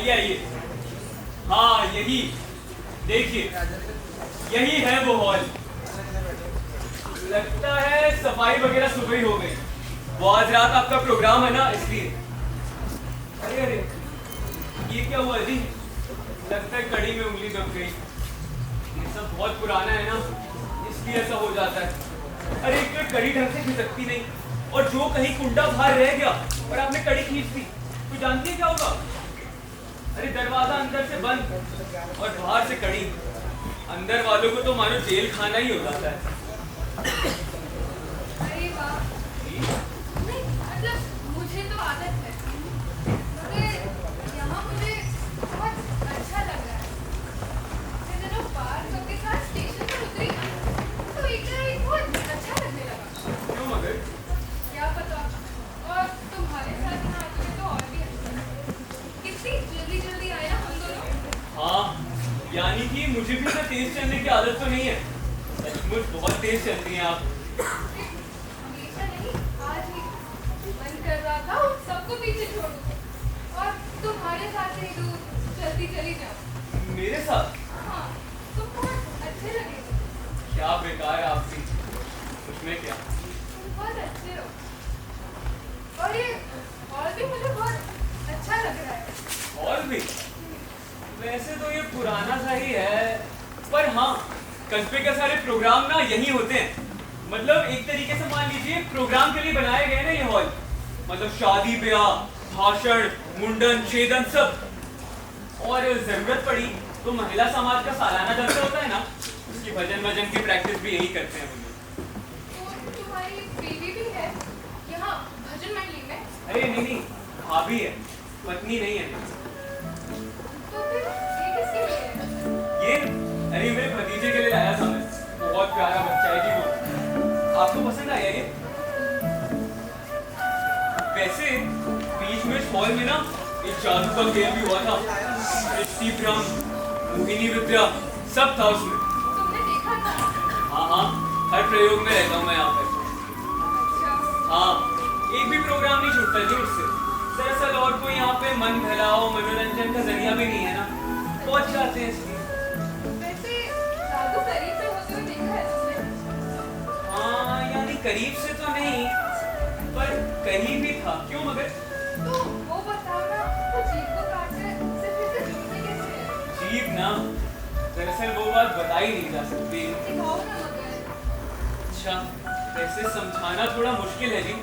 आइए आइए। हाँ यही देखिए, यही है वो हॉल। लगता है सफाई वगैरह सुबह ही हो गई। वो आज रात आपका प्रोग्राम है ना, इसलिए। अरे अरे ये क्या हुआ जी? लगता है कड़ी में उंगली दब गई। ये सब बहुत पुराना है ना, इसलिए ऐसा हो जाता है। अरे एक तो कड़ी ढंग से खिसकती नहीं, और जो कहीं कुंडा बाहर रह गया और आपने कड़ी खींच दी तो जानती है क्या होगा? अरे दरवाजा अंदर से बंद और बाहर से कड़ी। अंदर वालों को तो मानो जेल खाना ही हो जाता है। अरे वाह, नहीं मतलब मुझे तो आदत है, मगर यहाँ मुझे बहुत अच्छा लग रहा है। मैं जब पार्क के साथ स्टेशन पर उतरी तो एक बहुत अच्छा लगने लगा। क्यों मगर? क्या पता, और तुम्हारे साथ यहाँ आके तो और भी अच्छा लगा। कितनी जल्दी जल्दी आए ना हम दोनों। हाँ, यानी कि मुझे भी तो तेज चलने की आदत तो नहीं है। सचमुच बहुत तेज चलती हैं आप। हमेशा नहीं, आज ही मन कर रहा था उन सबको पीछे छोड़ दूं और तुम्हारे साथ ही दूर चलती चली जाऊं। मेरे साथ? हाँ, तुम बहुत अच्छे लगेगे। क्या बेकार आपसी, उसमें क्या? तुम बहुत अच्छे हो, और ये हॉल भी मुझे बहुत अच्छा लग रहा है। हॉल भी? वैसे तो ये पुराना सा ही है, पर हाँ कस्बे के सारे प्रोग्राम ना यही होते हैं। मतलब एक तरीके से मान लीजिए प्रोग्राम के लिए बनाए गए ना ये हॉल। मतलब शादी ब्याह, भाषण, मुंडन, छेदन सब। और जरूरत पड़ी तो महिला समाज का सालाना जलसा होता है ना, उसकी भजन वजन की प्रैक्टिस भी यही करते हैं वो लोग। तो तुम्हारी बीवी भी है यहाँ भजन मंडली में? अरे नहीं नहीं, भाभी है, पत्नी नहीं है। तो फिर ये किसके लिए है? ये अरे मेरे भतीजे के लिए लाया था मैं। बहुत प्यारा बच्चा है जी वो। आपको पसंद आया ये? वैसे बीच में इस हॉल में ना एक जादू का खेल भी हुआ था। सृष्टि भ्रम, मोहिनी विद्या सब था उसमें। तुमने देखा था? हाँ हाँ, हर प्रयोग में रहता हूँ मैं यहाँ पर। अच्छा, हाँ, एक भी प्रोग्राम नहीं छूटता जी उससे। दरअसल और कोई यहाँ पे मन बहलाओ मनोरंजन का जरिया भी नहीं है ना, पहुंच जाते हैं इसलिए। वैसे जादू करीब से होते हुए देखा है तुमने? हाँ यानी करीब से तो नहीं, पर करीब ही था। क्यों मगर? तो वो बताओ ना, वो जीभ को काटकर उसे फिर से जोड़ते कैसे हैं? जीभ ना, दरअसल वो बात बताई नहीं जा सकती। सिखाओ ना मगर। अच्छा, वैसे समझाना थोड़ा मुश्किल है जी,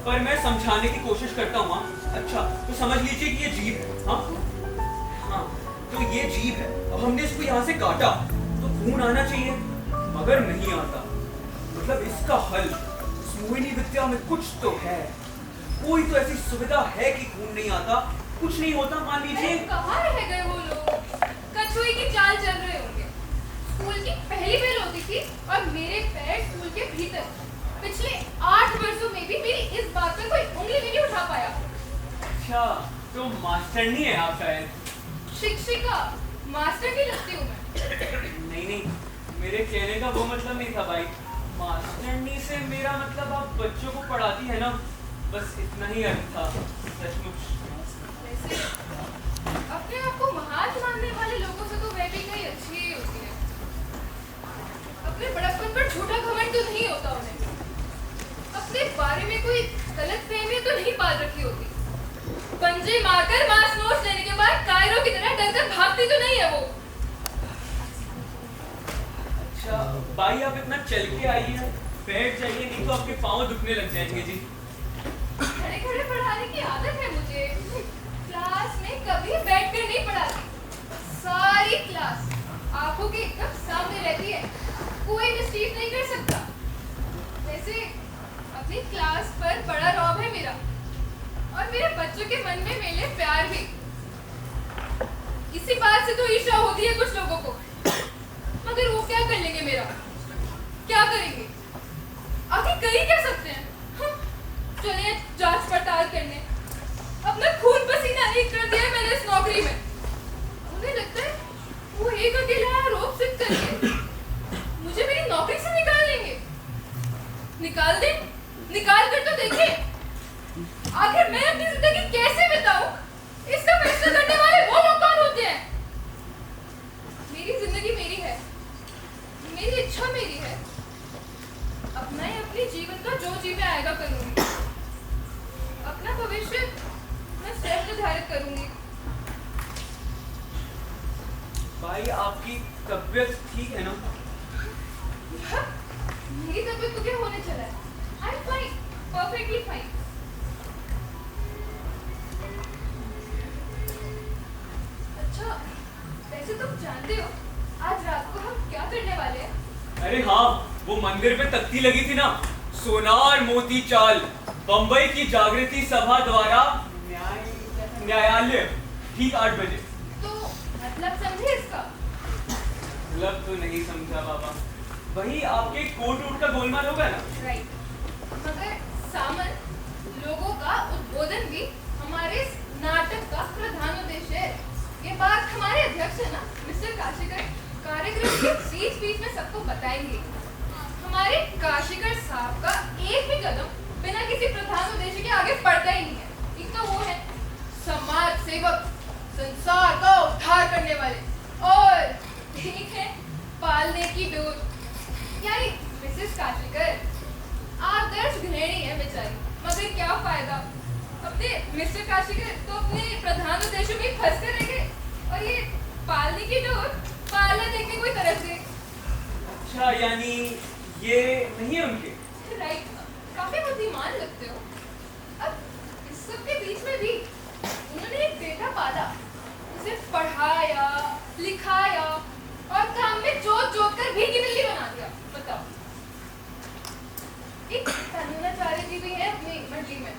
पर मैं समझाने की कोशिश करता हूँ। अच्छा तो समझ लीजिए कि ये जीभ, हाँ हाँ तो ये जीभ है। अब हमने इसको यहाँ से काटा तो खून आना चाहिए, मगर नहीं आता। मतलब इसका हल मोहिनी विद्या में कुछ तो है। कोई तो ऐसी सुविधा है कि खून नहीं आता, कुछ नहीं होता। मान अरे लीजिए कहाँ रह गए वो लोग? कछुए की चाल चल रहे होंगे। स्कूल की पहली बेल होती थी और मेरे पैर स्कूल के भीतर। पिछले 8 वर्षों में भी मेरी इस बात पर कोई उंगली भी नहीं उठा पाया। अच्छा तो मास्टरनी है आप शायद? शिक्षिका, मास्टर की लगती हूँ मैं। नहीं नहीं, मेरे कहने का वो मतलब नहीं था भाई। मास्टरनी से मेरा मतलब आप बच्चों को पढ़ाती है ना, बस इतना ही अर्थ था। सचमुच। वैसे अपने आप को महान मानने वाले लोगों से तो वह भी कहीं अच्छी ही होती है। अपने बड़प्पन पर झूठा घमंड तो नहीं होता उन्हें। अपने बारे में कोई गलतफहमी तो नहीं पाल रखी होती। पंजे मारकर मास नोट्स लेने के बाद कायरों की तरह डरकर भागती तो नहीं है वो। अच्छा भाई, आप इतना चल के आइए, बैठ जाइए, नहीं तो आपके पाँव दुखने लग जाएंगे जी। खड़े खड़े पढ़ाने की आदत है मुझे। क्लास में कभी बैठकर नहीं पढ़ाती। सारी क्लास आंखों के एकदम सामने रहती है, कोई मिस्टेक नहीं कर सकता। वैसे अपनी क्लास पर बड़ा रौब है मेरा, और मेरे बच्चों के मन में मेरे प्यार भी। इसी बात से तो ईर्ष्या होती है कुछ लोगों को, मगर वो क्या कर लेंगे मेरा? क्या करेंगे? आखिर कर ही क्या सकते हैं? हम चले जांच पड़ताल करने। अपना खून पसीना एक कर दिया है मैंने इस नौकरी में। मुझे लगता है वो एक अकेला आरोप सिद्ध करके मुझे मेरी नौकरी से निकाल लेंगे। निकाल दे, निकाल कर तो देखिए। आखिर मैं अपनी जिंदगी कैसे बिताऊं, इसका फैसला करने वाले वो लोग करूंगी। भाई आपकी तबीयत ठीक है ना? मेरी तबीयत को क्या होने चला है? I am fine, perfectly fine. अच्छा, वैसे तुम जानते हो आज रात को हम क्या करने वाले हैं? अरे हाँ, वो मंदिर पे तख्ती लगी थी ना, सोना और मोती चाल, बंबई की जागृति सभा द्वारा न्यायालय, ठीक 8 बजे। तो मतलब समझे इसका? मतलब तो नहीं समझा बाबा। वही आपके कोट वोट का गोलमाल होगा ना? राइट। मगर सामन, लोगों का उद्बोधन भी हमारे इस नाटक का प्रधान उद्देश्य है। ये बात हमारे अध्यक्ष है ना मिस्टर काशीकर, कार्यक्रम के बीच बीच में सबको बताएंगे। हमारे काशीकर साहब का एक भी कदम बिना किसी प्रधान उद्देश्य के आगे बढ़ता ही नहीं है। एक तो वो है समाज सेवक, संसार का उद्धार करने वाले, और एक है पालने की डोर, यानी मिसेस काशीकर। आदर्श गृहिणी है बेचारी, मगर क्या फायदा? अपने मिस्टर काशीकर तो अपने प्रधान उद्देश्य में फंस कर रह गए, और ये पालने की डोर पालना देखने कोई तरफ से। अच्छा, यानी ये नहीं है उनके? राइट, काफी बुद्धिमान लगते हो। अब इस सब के बीच में भी उन्होंने एक बेटा पाला, उसे पढ़ाया, लिखाया और काम में जोत जोत कर भीगी बिल्ली बना दिया। बताओ। एक कानूनाचार्य जी भी है अपनी मंडली में।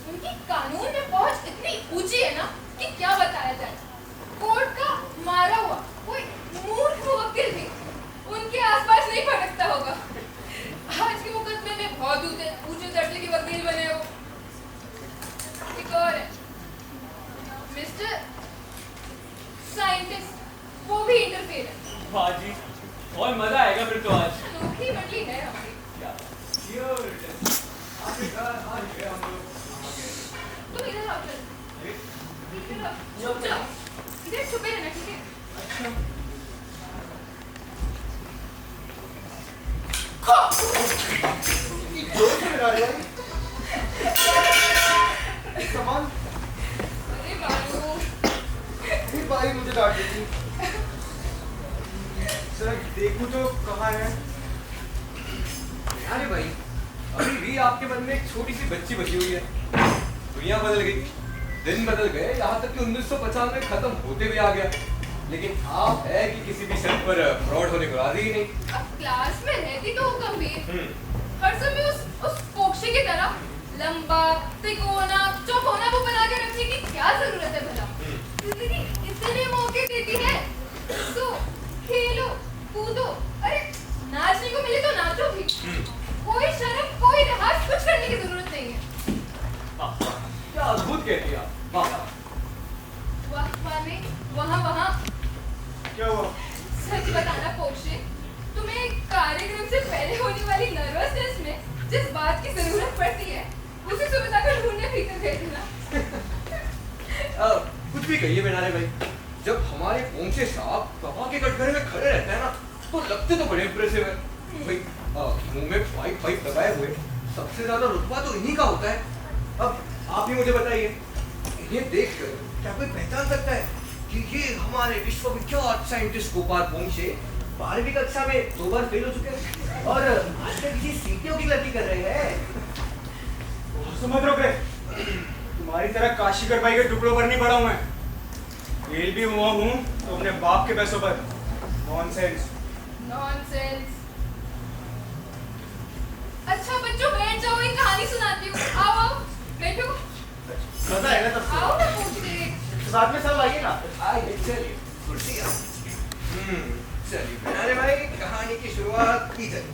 उनकी कानून में पहुंच इतनी ऊंची है ना कि क्या बताया जाए। कोर्ट का मारा हुआ कोई मूर्ख मुवक्किल भी उनके आसपास नहीं भटकता होगा। आज के मुकदमे में बहुत ऊंचे दर्जे के वकील बने हो। एक और है मिस्टर साइंटिस्ट, वो भी इंटरफेयर है। वाह जी, और मजा आएगा फिर तो आज। अनोखी मंडली है हमारी। तुम इधर आओ, इधर आओ, चुप जाओ, इधर छुपे रहना, ठीक है? अच्छा, जोर से लगा रहे हैं। सामान अरे बाबू, फिर बारी मुझे डांट देती। सर देखूं तो कहाँ है? अरे भाई, अभी भी आपके मन में एक छोटी सी बच्ची बची हुई है। दुनिया बदल गई, दिन बदल गए, यहाँ तक कि 1995 खत्म होते हुए आ गया, लेकिन आप है कि किसी भी शर्त पर फ्रॉड होने को राजी ही नहीं। अब क्लास में रहती तो वो गंभीर, हर समय उस पोक्षे की तरह लंबा, तिकोना, चौकोना वो बना के रखने की क्या जरूरत है भला? जिंदगी इतने मौके देती है, तो खेलो, कूदो, अरे नाचने को मिले तो नाचो भी। कोई शर्म, कोई लिहाज कुछ करने की जरूरत नहीं है। क्या अद्भुत कहती आप, वाह। वाह में वहाँ क्या हुआ? सच बताना पोक्षे, तुम्हें कार्यक्रम से पहले होने वाली नर्वसनेस में जिस बात की जरूरत पड़ती है उसे सुविधा को ढूंढने भीतर गए थे ना। कुछ भी कहिए बेनारे भाई, जब हमारे पहुंचे साहब कपा के कटघरे में खड़े रहते हैं ना, तो लगते तो बड़े इंप्रेसिव है भाई। मुंह में पाइप लगाए हुए, सबसे ज्यादा रुतबा तो इन्हीं का होता है। अब आप ही मुझे बताइए, इन्हें देखकर क्या कोई पहचान सकता है कि ये हमारे विश्वविख्यात साइंटिस्ट गोपाल पोंक्षे 12वीं कक्षा में 2 बार फेल हो चुके हैं और आजकल किसी सीटियों की गलती कर रहे हैं। समझ रहे तुम्हारी तरह काशीकर भाई के टुकड़ों पर नहीं पड़ा हूं मैं। फेल भी हुआ हूं तो अपने बाप के पैसों पर। नॉनसेंस। नॉनसेंस। अच्छा बच्चों बैठ जाओ, एक कहानी सुनाती हूँ। आओ आओ बैठो। मजा आएगा तब। आओ ना पोक्षे। साथ में सब आइए ना। आइए चलिए कुर्सियाँ। चलिए बेनारे भाई, कहानी की शुरुआत की जाए।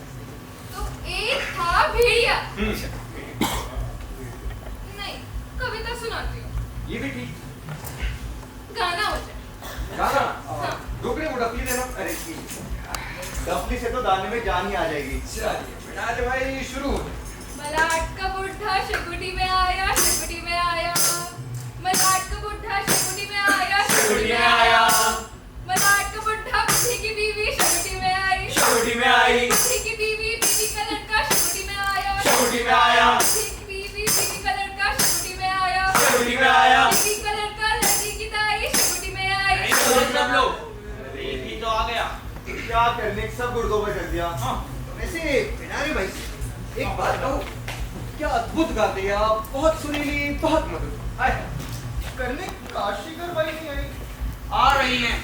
तो एक था भेड़िया। नहीं, कविता सुनाती हूँ। ये भी ठीक। गाना हो जाए। गाना हाँ। डोकरे मुडकली देना। अरे डफली से तो दाने में जान ही आ जाएगी। चलिए बेनारे भाई शुरू। मलाट का बुढ़ा शकुटी में आया, शकुटी में आया। मलाट का बुढ़ा शकुटी में आया, शकुटी में आया। मलाट का बुढ़ा बुढ़ी की बीवी शकुटी में आई, शकुटी में आई। बुढ़ी की बीवी बीवी का लड़का शकुटी में आया, शकुटी में आया। बुढ़ी की बीवी बीवी का लड़का शकुटी में आया, शकुटी में क्या करने सब गुड़गोबर कर दिया। हाँ वैसे पिनारे भाई एक बात कहूँ, क्या अद्भुत गाते हैं आप, बहुत सुरीली, बहुत मधुर। आए करने काशीकर भाई नहीं आई। आ रही हैं।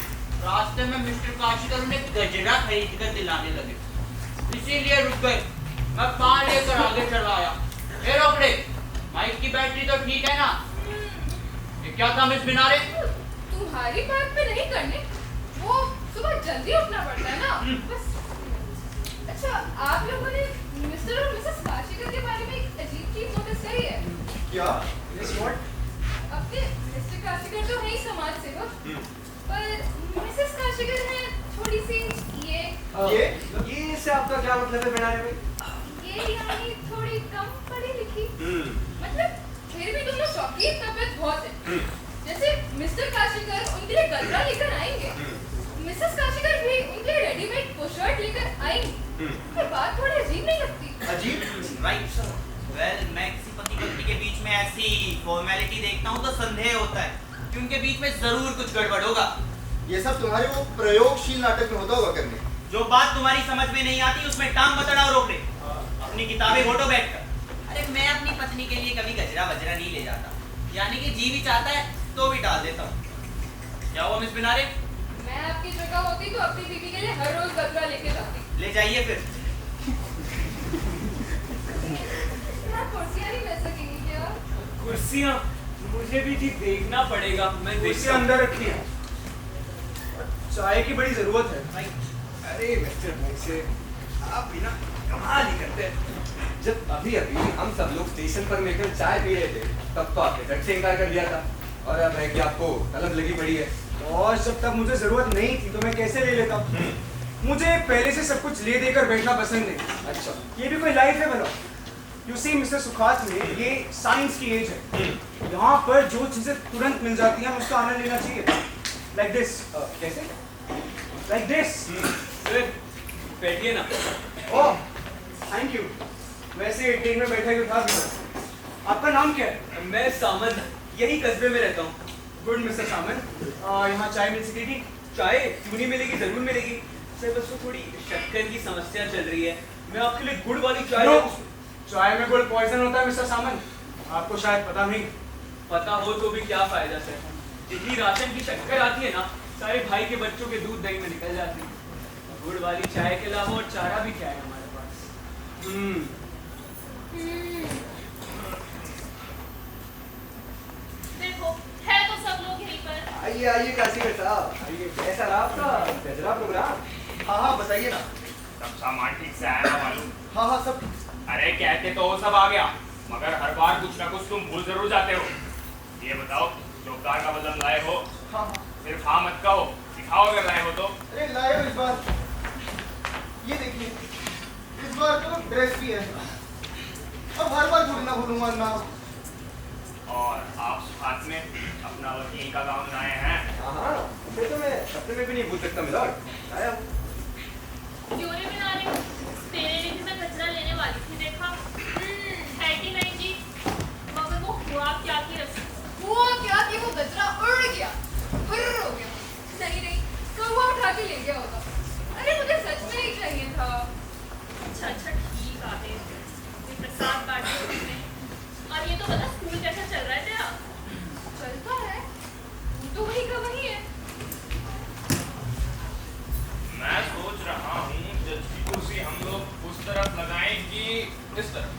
रास्ते में मिस्टर काशीकर उन्हें गजरा खरीद कर दिलाने लगे, इसीलिए रुक गए। मैं पान लेकर आगे चला आया। ए रोकड़े, माइक की बैटरी तो ठीक है ना? ये क्या था मिस बिनारे? तुम्हारी बात पे नहीं करने, वो सुबह जल्दी उठना पड़ता है ना बस। अच्छा, आप लोगों ने मिस्टर और मिसेस काशीकर के बारे में एक अजीब चीज नोटिस करी है? क्या? Yes, what? अपने मिस्टर काशीकर तो है ही समाज सेवक, पर मिसेस काशीकर है थोड़ी सी ये से आपका क्या मतलब है पिनारे भाई? ये यानी थोड़ी कम पढ़ी लिखी। मतलब फिर भी तुम लोग शौकीन तबीयत बहुत है। जैसे मिस्टर काशीकर उनके लिए गजरा लेकर आएंगे, मिसेस काशीकर भी उनके लिए रेडीमेड पोशर्ट लेकर आएंगी। पर बात थोड़ी अजीब नहीं लगती? अजीब? Right sir. वेल, मैं किसी पति पत्नी के बीच में ऐसी फॉर्मेलिटी देखता हूँ तो संदेह होता है कि उनके बीच में जरूर कुछ गड़बड़ होगा। ये सब तुम्हारे वो प्रयोगशील नाटक में होता होगा करने। जो बात तुम्हारी समझ में नहीं आती उसमें टांग मत अड़ाओ रोकड़े। अपनी किताबें घोटो बैठकर। अरे मैं अपनी पत्नी के लिए कभी गजरा वजरा नहीं ले जाता, यानी कि जी भी चाहता है तो भी डाल देता हूँ। क्या हुआ मिस बिनारे? मैं आपकी जगह होती तो अपनी बीवी के लिए हर रोज गजरा लेके जाती। ले जाइए फिर। यहाँ कुर्सियाँ नहीं मिल सकेंगी क्या? कुर्सियाँ मुझे भी जी देखना पड़ेगा। मैं कुर्सी देखता हूँ। अंदर रखी है। चाय की बड़ी जरूरत है। अरे मिस्टर भोंसे, आप भी ना कमाल ही करते हैं। जब अभी अभी हम सब लोग स्टेशन पर मिलकर चाय पी रहे थे, तब तो आपने झट से इनकार कर दिया था, और अब है कि आपको तलब लगी पड़ी है। और जब तक मुझे जरूरत नहीं थी तो मैं कैसे ले लेता? मुझे पहले से सब कुछ ले देकर बैठना पसंद नहीं। अच्छा, ये भी कोई लाइफ है भला? यू सी मिस्टर सुखास में ये साइंस की एज है। यहाँ पर जो चीजें तुरंत मिल जाती हैं उसका आनंद लेना चाहिए। Like this. कैसे? Like this. फिर बैठिए ना। Oh thank you. वैसे ट्रेन में बैठा ही उठा दिया। आपका नाम क्या है? मैं सामन, यही कस्बे में रहता हूँ। गुड मिस्टर सामन। यहाँ चाय मिल सकेगी? चाय क्यों नहीं मिलेगी? जरूर मिलेगी सर, बस वो थोड़ी शक्कर की समस्या चल रही है। मैं आपके लिए गुड़ वाली चाय No. चाय में गुड़ पॉइजन होता है मिस्टर सामन, आपको शायद पता नहीं। पता हो तो भी क्या फायदा सर? जितनी राशन की शक्कर आती है ना, सारे भाई के बच्चों के दूध दही में निकल जाती है। गुड़ वाली चाय के अलावा और चारा भी क्या है हमारे पास? देखो है तो सब लोग यहीं पर। आइए आइए काशीकर साहब, आइए। कैसा रहा आपका गजरा प्रोग्राम? हाँ हाँ बताइए ना। सब सामान ठीक से आया ना मालूम? हाँ हाँ सब। अरे कहते तो वो सब आ गया, मगर हर बार कुछ ना कुछ तुम भूल जरूर जाते हो। ये बताओ, जो कार का बदल लाए हो, हाँ हाँ। सिर्फ हाँ मत कहो, दिखाओ अगर लाए हो तो। अरे लाए हो इस बार। ये देखिए, इस बार तो ड्रेस भी है। अब हर बार भूलना भूलूंगा ना। और आप हाथ में अपना वकील का गाउन लाए हैं। हाँ, उसे तो मैं सपने में भी नहीं भूल सकता मिलॉर्ड। आया हूँ। क्यों रे बिनारे, तेरे लिए भी मैं गजरा लेने वाली थी, देखा? है कि नहीं जी? मगर वो हुआ क्या की रस्म? हुआ क्या कि वो गजरा उड़ गया, फुर्र हो गया। नहीं नहीं, कौवा उठा के ले गया होगा। अरे मुझे सच में नहीं चाहिए था। अच्छा अच्छा ठीक आते ये प्रसाद बांटे उसने। और ये तो बता स्कूल कैसा चल रहा है तेरा? चलता है, तो वही का वही है। मैं सोच रहा हूँ जज की कुर्सी हम लोग उस तरफ लगाएं कि इस तरफ?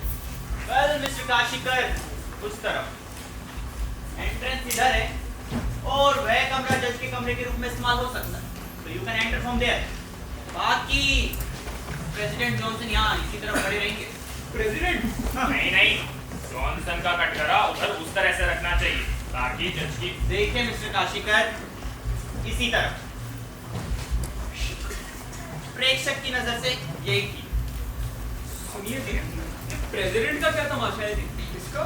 वेल मिस्टर काशीकर, उस तरफ एंट्रेंस इधर है और वह कमरा जज के कमरे के रूप में इस्तेमाल हो सकता है, तो you can enter from there. बाकी प्रेसिडेंट जॉनसन यहाँ इसी तरफ खड़े रहेंगे। प्रेसिडेंट? नहीं नहीं, जॉनसन का कटघरा उधर उस तरह से रखना चाहिए ताकि जज की। देखिए मिस्टर काशीकर, इसी तरफ प्रेक्षक की नजर से यही थी। सुनिए जी, प्रेसिडेंट का क्या तमाशा है जी? किसका?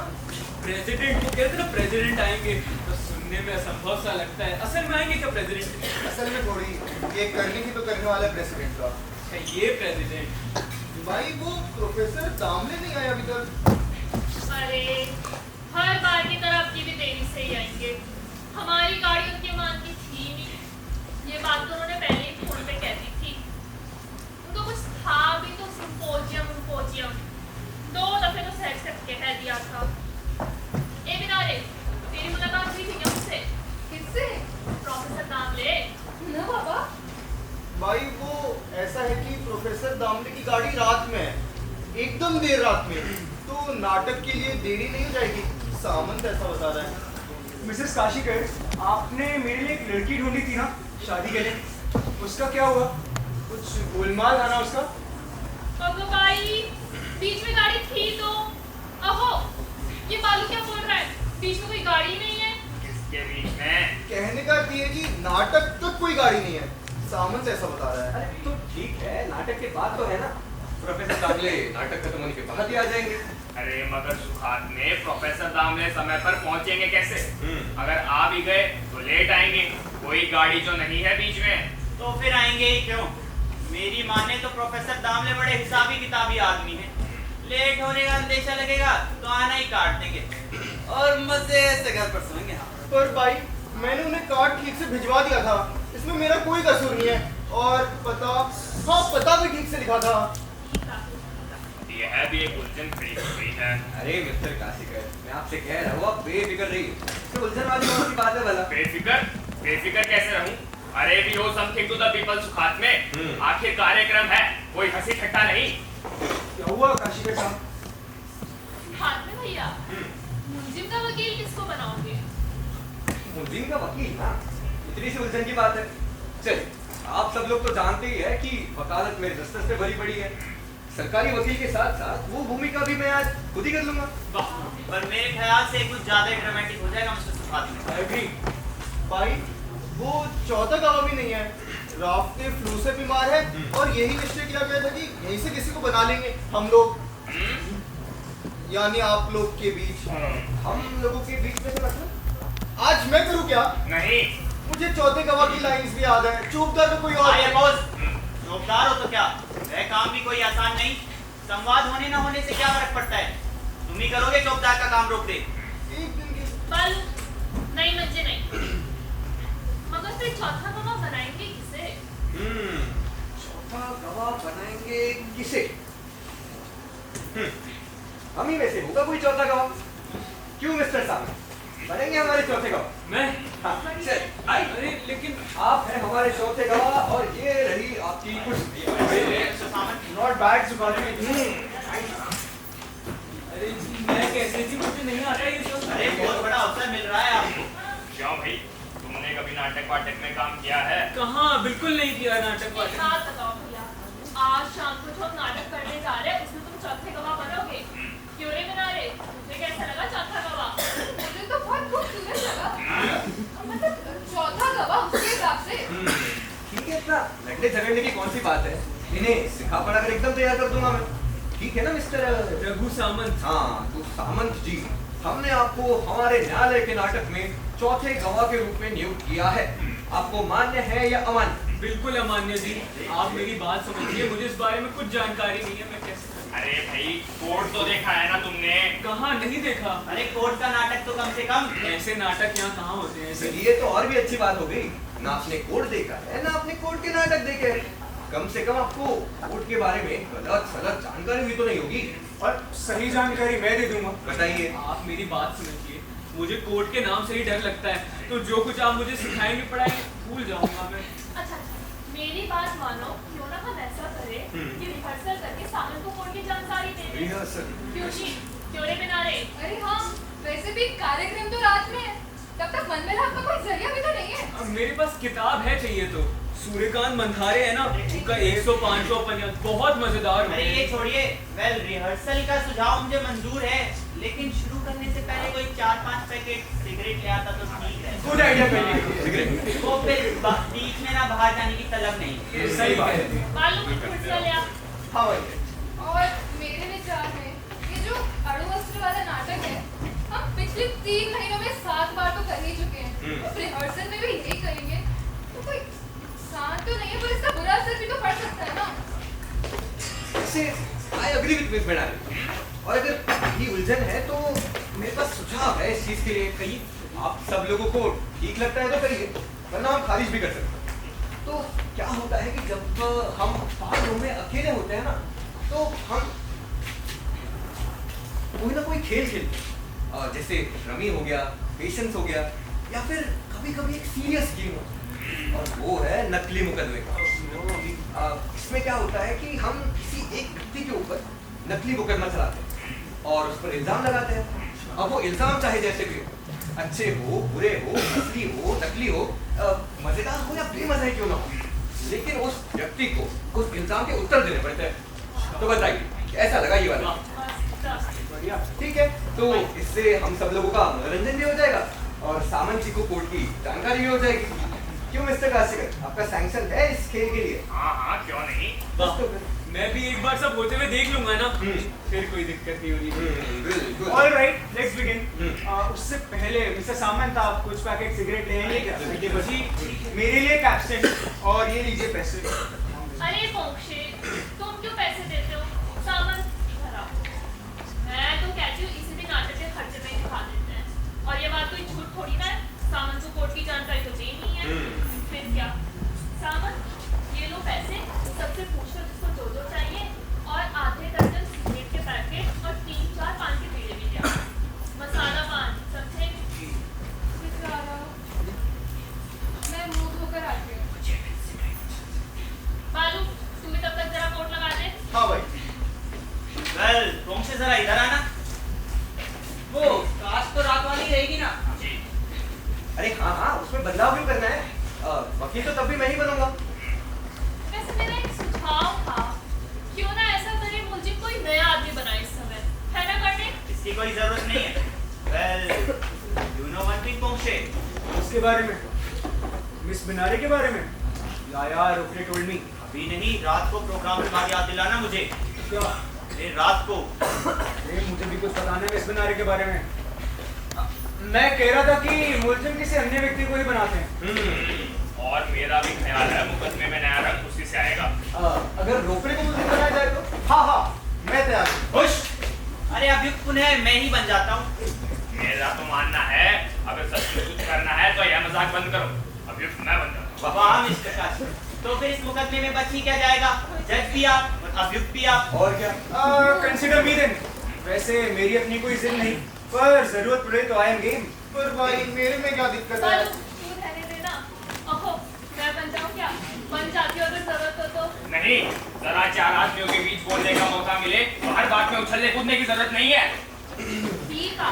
प्रेसिडेंट को कहते ना प्रेसिडेंट आएंगे, तो सुनने में असंभव सा लगता है। असल में आएंगे क्या प्रेसिडेंट? असल में थोड़ी ये करने की तो करने वाला है प्रेसिडेंट का। अच्छा, ये प्रेसिडेंट। भाई वो प्रोफेसर दामले नहीं आया अभी तक। अरे हर बार की तरह अब की भी देरी से ही आएंगे। हमारी गाड़ी उनके मान की थी नहीं। ये बात तो उन्होंने पहले ही फोन पे कह दी थी। था भी तो सिंपोजियम 2 दफे तो सेक्स करके कह दिया था। ए बिनारे, तेरी मुलाकात हुई थी क्या मुझसे? किससे? प्रोफेसर दामले। ना बाबा। भाई वो ऐसा है कि प्रोफेसर दामले की गाड़ी रात में है, एकदम देर रात में, तो नाटक के लिए देरी नहीं हो जाएगी, सामंत ऐसा बता रहा है। मिसेस काशीकर, आपने मेरे लिए एक लड़की ढूंढी थी ना शादी के लिए, उसका क्या हुआ? कुछ गोलमाल था ना उसका? अगो भाई, बीच में गाड़ी थी तो। अहो, ये बालू क्या बोल रहा है? बीच में कोई गाड़ी नहीं है। किसके बीच में? कहने का अर्थ ये है कि नाटक तक कोई गाड़ी नहीं है, सामंत ऐसा बता रहा है। अरे तो ठीक है, नाटक के बाद तो है ना, प्रोफेसर दामले नाटक खत्म होने के बाद ही आ जाएंगे। अरे मगर सुखात में प्रोफेसर दामले समय पर पहुंचेंगे कैसे? अगर आ भी गए तो लेट आएंगे, कोई गाड़ी जो नहीं है बीच में। तो फिर आएंगे ही क्यों? मेरी माने तो प्रोफेसर दामले बड़े हिसाबी किताबी आदमी हैं। लेट होने का अंदेशा लगेगा तो आना ही काट देंगे और मजे से घर पर सोएंगे। पर भाई मैंने उन्हें कार्ड ठीक से भिजवा दिया था, इसमें मेरा कोई कसूर नहीं है, और पता, हाँ पता भी ठीक से लिखा था। यह भी एक उलझन खड़ी हो गई है। अरे मिस्टर काशीकर, मैं आपसे कह रहा हूँ आप बेफिक्र रहिए, तो उलझन वाली कौन सी बात है भला? बेफिक्र कैसे रहूं? अरे भी हो समथिंग टू द पीपल सुखात में। आखिर कार्यक्रम है, कोई हंसी ठट्टा नहीं। क्या हुआ काशीकर साहब? हाथ में भैया, मुंजिम का वकील किसको बनाओगे? मुंजिम का वकील? हाँ, इतनी सी उलझन की बात है। चलिए, आप सब लोग तो जानते ही है कि वकालत मेरे दस्तर से भरी पड़ी है। सरकारी वकील के साथ साथ वो भूमिका भी मैं आज खुद ही कर लूंगा। पर मेरे ख्याल से कुछ ज्यादा ही ड्रामेटिक हो जाएगा मिस्टर सुखाती। एग्री। भाई वो चौथा गवाह भी नहीं है, राफ्ते फ्लू से बीमार है, और यही निश्चय किया गया था कि यहीं से किसी को बना लेंगे हम लोग, यानी आप लोग के बीच। हम लोगों के बीच में से मतलब आज मैं करूं क्या? नहीं, मुझे चौथे गवाह की लाइंस भी याद है, चूकदार तो कोई और आइए है। बॉस, चौकीदार हो तो क्या, वह काम भी कोई आसान नहीं। संवाद होने ना होने से क्या फर्क पड़ता है? तुम ही करोगे चौकीदार का काम रोक दे। एक दिन की बालू, नहीं मज्जे नहीं। मगर फिर चौथा गवाह बनाएंगे किसे? चौथा गवाह बनाएंगे किसे? हम ही में से होगा कोई चौथा गवाह। क्यों मिस्टर साहब, बनेंगे हमारे चौथे गवाह? मैं? हाँ, चल, आइए। अरे लेकिन आप हैं हमारे चौथे गवाह, और ये रही आपकी कुर्सी। नॉट बैड सुखाती। अरे जी मैं कैसे जी, मुझे नहीं आता ये सब। अरे बहुत बड़ा अवसर मिल रहा है आपको। क्यों भाई, तुमने कभी नाटक वाटक में काम किया है? कहाँ, बिल्कुल नहीं किया नाटक एक वाटक। बात बताओ भैया, आज शाम को जो हम नाटक करने जा रहे हैं उसमें तुम चौथे गवाह बनोगे? क्यों रे बना रहे? तुझे कैसा लगा चौथा गवाह? मुझे तो बहुत खूबसूरत लगा। मतलब चौथा गवाह उसके हिसाब से। ठीक है, इतना लड़ने झगड़ने की कौन सी बात है? इन्हें सिखा पढ़ा कर एकदम तैयार कर दूंगा मैं। ठीक है ना मिस्टर रघु सामंत? हाँ, तो सामंत जी, हमने आपको हमारे न्यायालय के नाटक में चौथे गवाह के रूप में नियुक्त किया है। आपको मान्य है या अमान्य? बिल्कुल अमान्य जी, आप मेरी बात समझिए, मुझे इस बारे में कुछ जानकारी नहीं है, मैं कैसे? अरे भाई, कोर्ट तो देखा है ना तुमने? कहाँ, नहीं देखा। अरे कोर्ट का नाटक तो कम से कम। ऐसे नाटक यहाँ कहाँ होते हैं ऐसे? चलिए, तो और भी अच्छी बात हो गई, ना आपने कोर्ट देखा है, ना आपने कोर्ट के नाटक देखे हैं। कम से कम आपको कोर्ट के बारे में गलत सलत जानकारी भी तो नहीं होगी। और सही जानकारी मैं दे दूंगा। बताइए। आप मेरी बात समझिए, मुझे कोर्ट के नाम से ही डर लगता है, तो जो कुछ आप मुझे सिखाएंगे पढ़ाएंगे भूल जाऊंगा मैं। अच्छा, मेरी बात मानो, क्यों ना हम ऐसा करें कि रिहर्सल करके सामन को कोर्ट की जानकारी दे दें? रिहर्सल? क्यों जी, क्यों रे बना रहे? अरे हाँ, वैसे भी कार्यक्रम तो रात में है, तब तक मन में लाभ का कोई जरिया भी तो नहीं है। अब मेरे पास किताब है, चाहिए तो। सूर्यकांत मंधारे है ना, उनका 100-500 उपन्यास बहुत मजेदार अरे ये छोड़िए, वेल रिहर्सल का सुझाव मुझे मंजूर है, लेकिन शुरू करने से पहले कोई 4-5 पैकेट सिगरेट ले आता तो ठीक है। गुड आइडिया पहले। वो फिर बीच में ना बाहर जाने की तलब नहीं। सही बात है। बालू कुर्सियाँ ले आ। हाँ भाई, और मेरे विचार में ये जो अणुअस्त्र वाला नाटक है, हम पिछले 3 महीनों में 7 बार तो कर ही चुके हैं। अब रिहर्सल में भी यही करेंगे तो कोई शांत तो नहीं है, पर इसका बुरा असर भी तो पड़ सकता है ना। वैसे आई एग्री विद मिस बनारी, और अगर ये उलझन है तो मेरे पास सुझाव है इस चीज के लिए। कहीं आप सब लोगों को ठीक लगता है तो करिए, वरना हम खारिज भी कर सकते हैं। तो क्या होता है कि जब हम पार्क रूम में अकेले होते हैं ना, तो हम कोई ना कोई खेल खेलते हैं, जैसे रमी हो गया, पेशेंस हो गया, या फिर कभी कभी एक सीरियस गेम हो, और वो है नकली मुकदमे का। इसमें क्या होता है कि हम किसी एक व्यक्ति के ऊपर नकली मुकदमा चलाते हैं और उस पर इल्जाम लगाते हैं। अब वो इल्जाम चाहे जैसे भी हो, अच्छे हो, बुरे हो, असली हो, नकली हो, मजेदार हो या बेमजा क्यों ना हो, लेकिन उस व्यक्ति को उस इल्जाम के उत्तर देने पड़ते हैं। तो बताइए कैसा लगा ये वाला? बढ़िया, ठीक है। तो इससे हम सब लोगों का मनोरंजन भी हो जाएगा और सामंत जी को कोर्ट की जानकारी भी हो जाएगी। क्यों मिस्टर काशीकर, आपका सैंक्शन है इस खेल के लिए? हाँ क्यों नहीं। बस तो फिर मैं भी एक बार सब होते हुए देख लूंगा ना, फिर कोई दिक्कत नहीं होगी। बिल्कुल। Alright, let's begin. उससे पहले मिस्टर सामंत, आप कुछ पैकेट सिगरेट ले आएंगे क्या? जी, मेरे लिए एक एब्सेंट, और ये लीजिए पैसे। अरे पोंक्षे, तुम क्यों पैसे देते हो? सामान भरा। मैं तो कहती हूँ इसी भी नाटक के खर्चे में ही दिखा देते हैं। और ये बात कोई झूठ थोड़ी ना है, सामान को कोर्ट की जानकारी तो देनी है। फिर क्या? सामान, ये लो पैसे, सबसे पूछ लो जिसको जो चाहिए, और आधे दर्जन सिगरेट के पैकेट और 3-4 पान के बीड़े भी लिया। मसाला पान, समझे? मैं मुंह धोकर आती हूँ। बालू, तुम भी तब तक जरा कोट लगा दे। हाँ भाई। वेल, तुम से जरा इधर आना। वो काश तो रात वाली रहेगी ना? अरे हाँ, उसमें बदलाव क्यों करना है? वकील तो तब भी मैं ही बनूंगा। वैसे मेरा एक सुझाव था, क्यों ना ऐसा करे मुझे कोई नया आदमी बनाए इस समय, है ना करने? इसकी कोई जरूरत नहीं है। Well, you know one thing Ponkshe. उसके बारे में, मिस बनारे के बारे में? यार, ओके टोल्ड मी। अभी नहीं, रात को प्रोग्राम के बाद याद दिलाना मुझे। क्या? रात को। मुझे भी कुछ पता नहीं मिस बनारे के बारे में। मैं कह रहा था कि मुलजिम किसी अन्य व्यक्ति को ही बनाते हैं। और मेरा भी ख्याल है मुकदमे में नया रंग उसी से आएगा। अगर रोकड़े को मुझे बनाया जाए तो? हाँ, मैं तैयार हूँ। खुश। अरे अभियुक्त पुनः मैं ही बन जाता हूँ। मेरा तो मानना है अगर सच में कुछ करना है तो यह मजाक बंद करो। अभियुक्त मैं बन जाता हूँ। वाह मिस्टर काशी, तो फिर इस मुकदमे में बच ही क्या जाएगा? जज भी आप और अभियुक्त भी आप। और क्या? Consider me then. वैसे मेरी अपनी कोई जिद नहीं, पर जरूरत पड़े तो आई एम गेम। पर भाई, मेरे में क्या दिक्कत है? बालू, तू रहने दे ना। अहो, मैं बन जाऊँ क्या? बन जाती हो अगर जरूरत हो तो। नहीं, जरा 4 आदमियों के बीच बोलने का मौका मिले तो हर बात में उछलने कूदने की जरूरत नहीं है। ठीक है।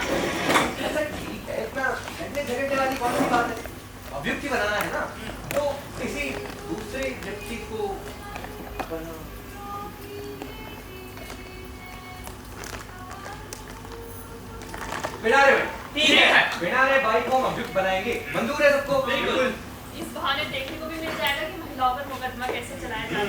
ऐसा ठीक है, इतना झगड़ने झगड़ने वाली कौन सी बात है? अभियुक्त ही बनाना है ना, तो किसी दूसरे व्यक्ति को बना। बिनारे भाई, ठीक है। बिनारे भाई को हम अभियुक्त बनाएंगे। मंजूर है सबको? बिल्कुल। इस बहाने देखने को भी मिल जाएगा कि महिलाओं पर मुकदमा कैसे चलाया जाता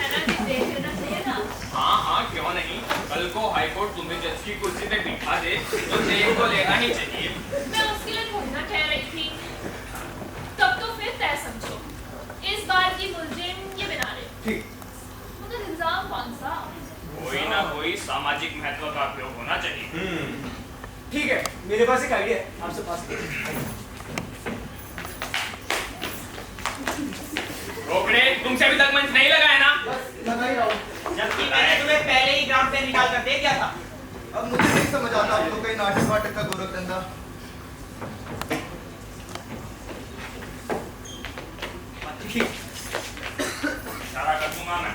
है ना? कि देख लेना चाहिए ना। हाँ क्यों नहीं। कल को हाईकोर्ट तुम्हें जज की कुर्सी पे बिठा दे तो देख तो लेना ही चाहिए। मैं उसके लिए थोड़ी ना कह रही थी। तब तो फिर तय समझो, इस बार की मुलजिम ये बिनारे। ठीक। मगर इल्जाम कौन सा? कोई ना कोई सामाजिक महत्व का उपयोग होना चाहिए। ठीक है, मेरे पास एक आइडिया है, आपसे पास रोकड़े, तुमसे अभी तक मंच नहीं लगाया ना? बस लगा ही रहा हूँ। जबकि मैंने तुम्हें पहले ही ग्राउंड से निकाल कर दे दिया था। अब मुझे नहीं समझ आता आप लोग का नाटक वाटक का गोरख धंधा। इशारा कर दूंगा मैं।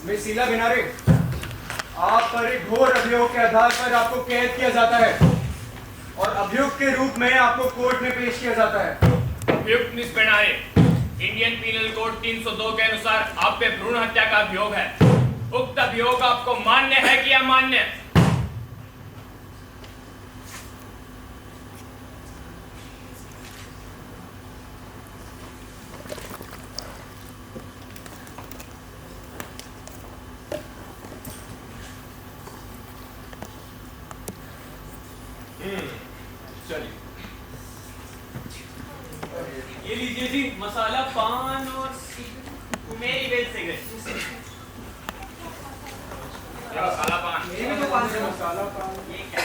मिस शीला बिनारे, आप पर एक घोर अभियोग के आधार पर आपको कैद किया जाता है और अभियुक्त के रूप में आपको कोर्ट में पेश किया जाता है। अभियुक्त मिस बेनारे, इंडियन पीनल कोड 302 के अनुसार आप पे भ्रूण हत्या का अभियोग है। उक्त अभियोग आपको मान्य है कि अमान्य? चलिए, ये लीजिए लीजिए जी, मसाला पान और मेरी बेल सिगरेट। ये मसाला पान। मसाला पान। ये क्या?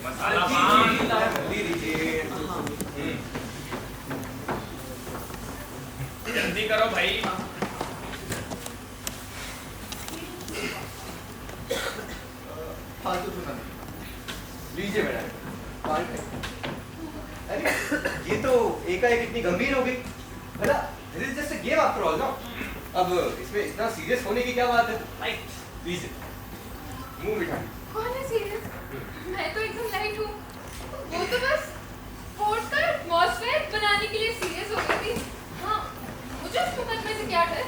मसाला पान। जल्दी दीजिए। जल्दी करो भाई। फालतू सुना नहीं। लीजिए मैडम, पान खाइए। अरे ये तो एकाएक इतनी गंभीर हो गई। भला this is just a game after all, no? अब इसमें इतना सीरियस होने की क्या बात है? राइट। लीजिए, मुंह मिठाई। कौन है सीरियस? मैं तो एकदम लाइट हूँ। वो तो बस कोर्ट का एटमॉस्फेयर बनाने के लिए सीरियस हो गई थी। हाँ, मुझे उस मुकदमे से क्या डर?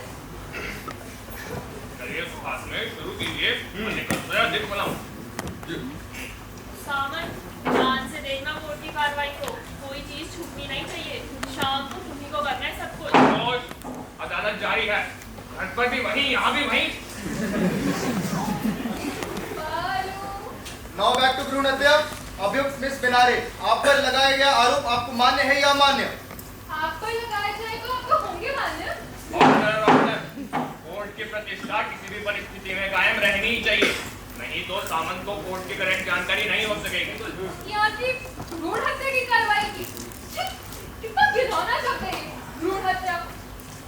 चलिए सुभाष में शुरू कीजिए। मैं निकलता है, देख बुलाऊं। सामन, ध्यान से देखना कोर्ट की कार्रवाई को। कोई चीज छूटनी नहीं चाहिए। शाम को तुम्ही को करना है सब कुछ। खामोश, अदालत जारी है। घर पर भी वही, यहाँ भी वही। बालू। नाउ बैक टू भ्रूण हत्या। अभियुक्त मिस बेनारे, आप पर लगाया गया आरोप आपको मान्य है या अमान्य? आपको लगाया जाए तो आपको होंगे मान्य। Order, order. कोर्ट की प्रतिष्ठा किसी भी परिस्थिति में कायम रहनी ही चाहिए, नहीं तो सामंत को कोर्ट की करेक्ट जानकारी नहीं हो सकेगी। यहाँ की भ्रूण हत्या की कार्रवाई की। छी, कितना घिनौना शब्द है ये, भ्रूण हत्या।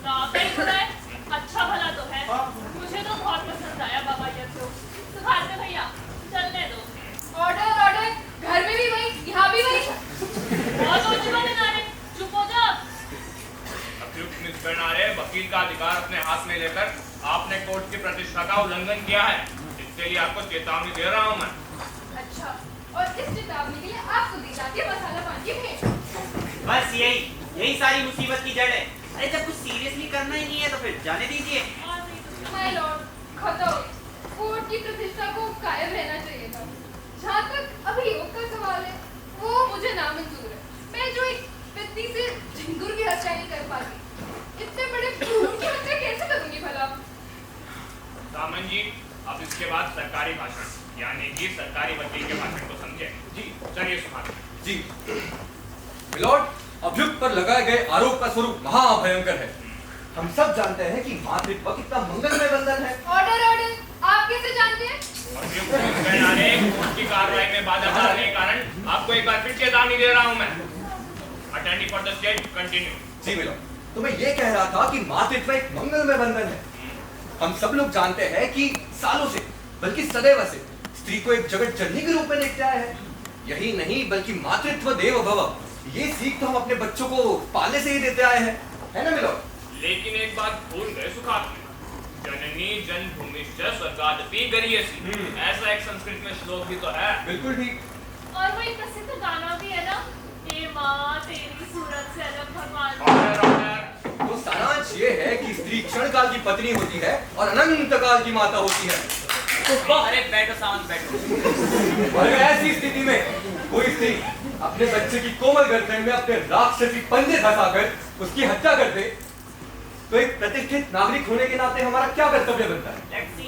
आपका ही बुरा है, अच्छा भला तो है। मुझे तो बहुत पसंद आया बाबा ये तो। सुभाष भैया, चलने दो। Order, order. घर में भी वही, यहाँ भी वही। बहुत हो चुका बेनारे, चुप हो जा। अभियुक्त मिस बेनारे, वकील का अधिकार अपने हाथ में लेकर आपने कोर्ट की प्रतिष्ठा का उल्लंघन किया है। इसके लिए आपको चेतावनी दे रहा हूँ मैं। अच्छा, और इस चेतावनी के लिए आपको दी जाती है मसाला पान की भेंट। बस यही सारी मुसीबत की जड़ है। अरे जब कुछ सीरियसली करना ही नहीं है तो फिर जाने दीजिए। माय लॉर्ड, खतौ, कोर्ट की प्रतिष्ठा को कायम रहना चाहिए था। जहाँ तक अभियोग का सवाल है, वो मुझे नामंजूर है। मैं जो एक व्यक्ति से झिंगुर की हत्या नहीं कर पाती, इतने बड़े भ्रूण की हत्या कैसे करूंगी भला? सामन जी, अब इसके बाद सरकारी भाषण, यानी कि सरकारी वकील के भाषण को समझे। जी, चलिए सुभाष। जी मिलॉर्ड, अभियुक्त पर लगाए गए आरोप का स्वरूप महाभयंकर है। हम सब जानते हैं कि मातृत्व कितना मंगलमय बंधन है। Order, order. आप कैसे जानते हैं? अभियुक्त मिस बेनारे, कोर्ट की कार्रवाई में बाधा डालने के कारण आपको एक बार फिर चेतावनी दे रहा हूँ मैं। Attending for the state, continue. जी मिलॉर्ड, तो मैं ये कह रहा था कि मातृत्व एक मंगलमय बंधन है। हम सब लोग जानते हैं कि सालों से, बल्कि सदैव से, स्त्री को एक जगत जननी के रूप में देखते आए हैं। यही नहीं बल्कि मातृत्व देव भव, ये सीख तो हम अपने बच्चों को पालने से ही देते आए हैं, है ना मिलॉर्ड? लेकिन एक बात भूल गए सुखात में, जननी जन्मभूमिश्च स्वर्गादपि गरीयसी। ऐसा एक संस्कृत में श्लोक भी तो है। बिल्कुल ठीक। और वो एक प्रसिद्ध गाना भी है ना, ये माँ तेरी सूरत से अलग भगवान। Order, order. तो सारांश ये है कि स्त्री क्षण काल की पत्नी होती है और अनंत काल की माता होती है। अरे बैठो सामंत, बैठो। और ऐसी स्थिति में कोई स्त्री अपने बच्चे की कोमल गर्दन में अपने राक्षसी पंजे फंसाकर उसकी हत्या कर दे, तो एक प्रतिष्ठित नागरिक होने के नाते हमारा क्या कर्तव्य बनता है? Let's see.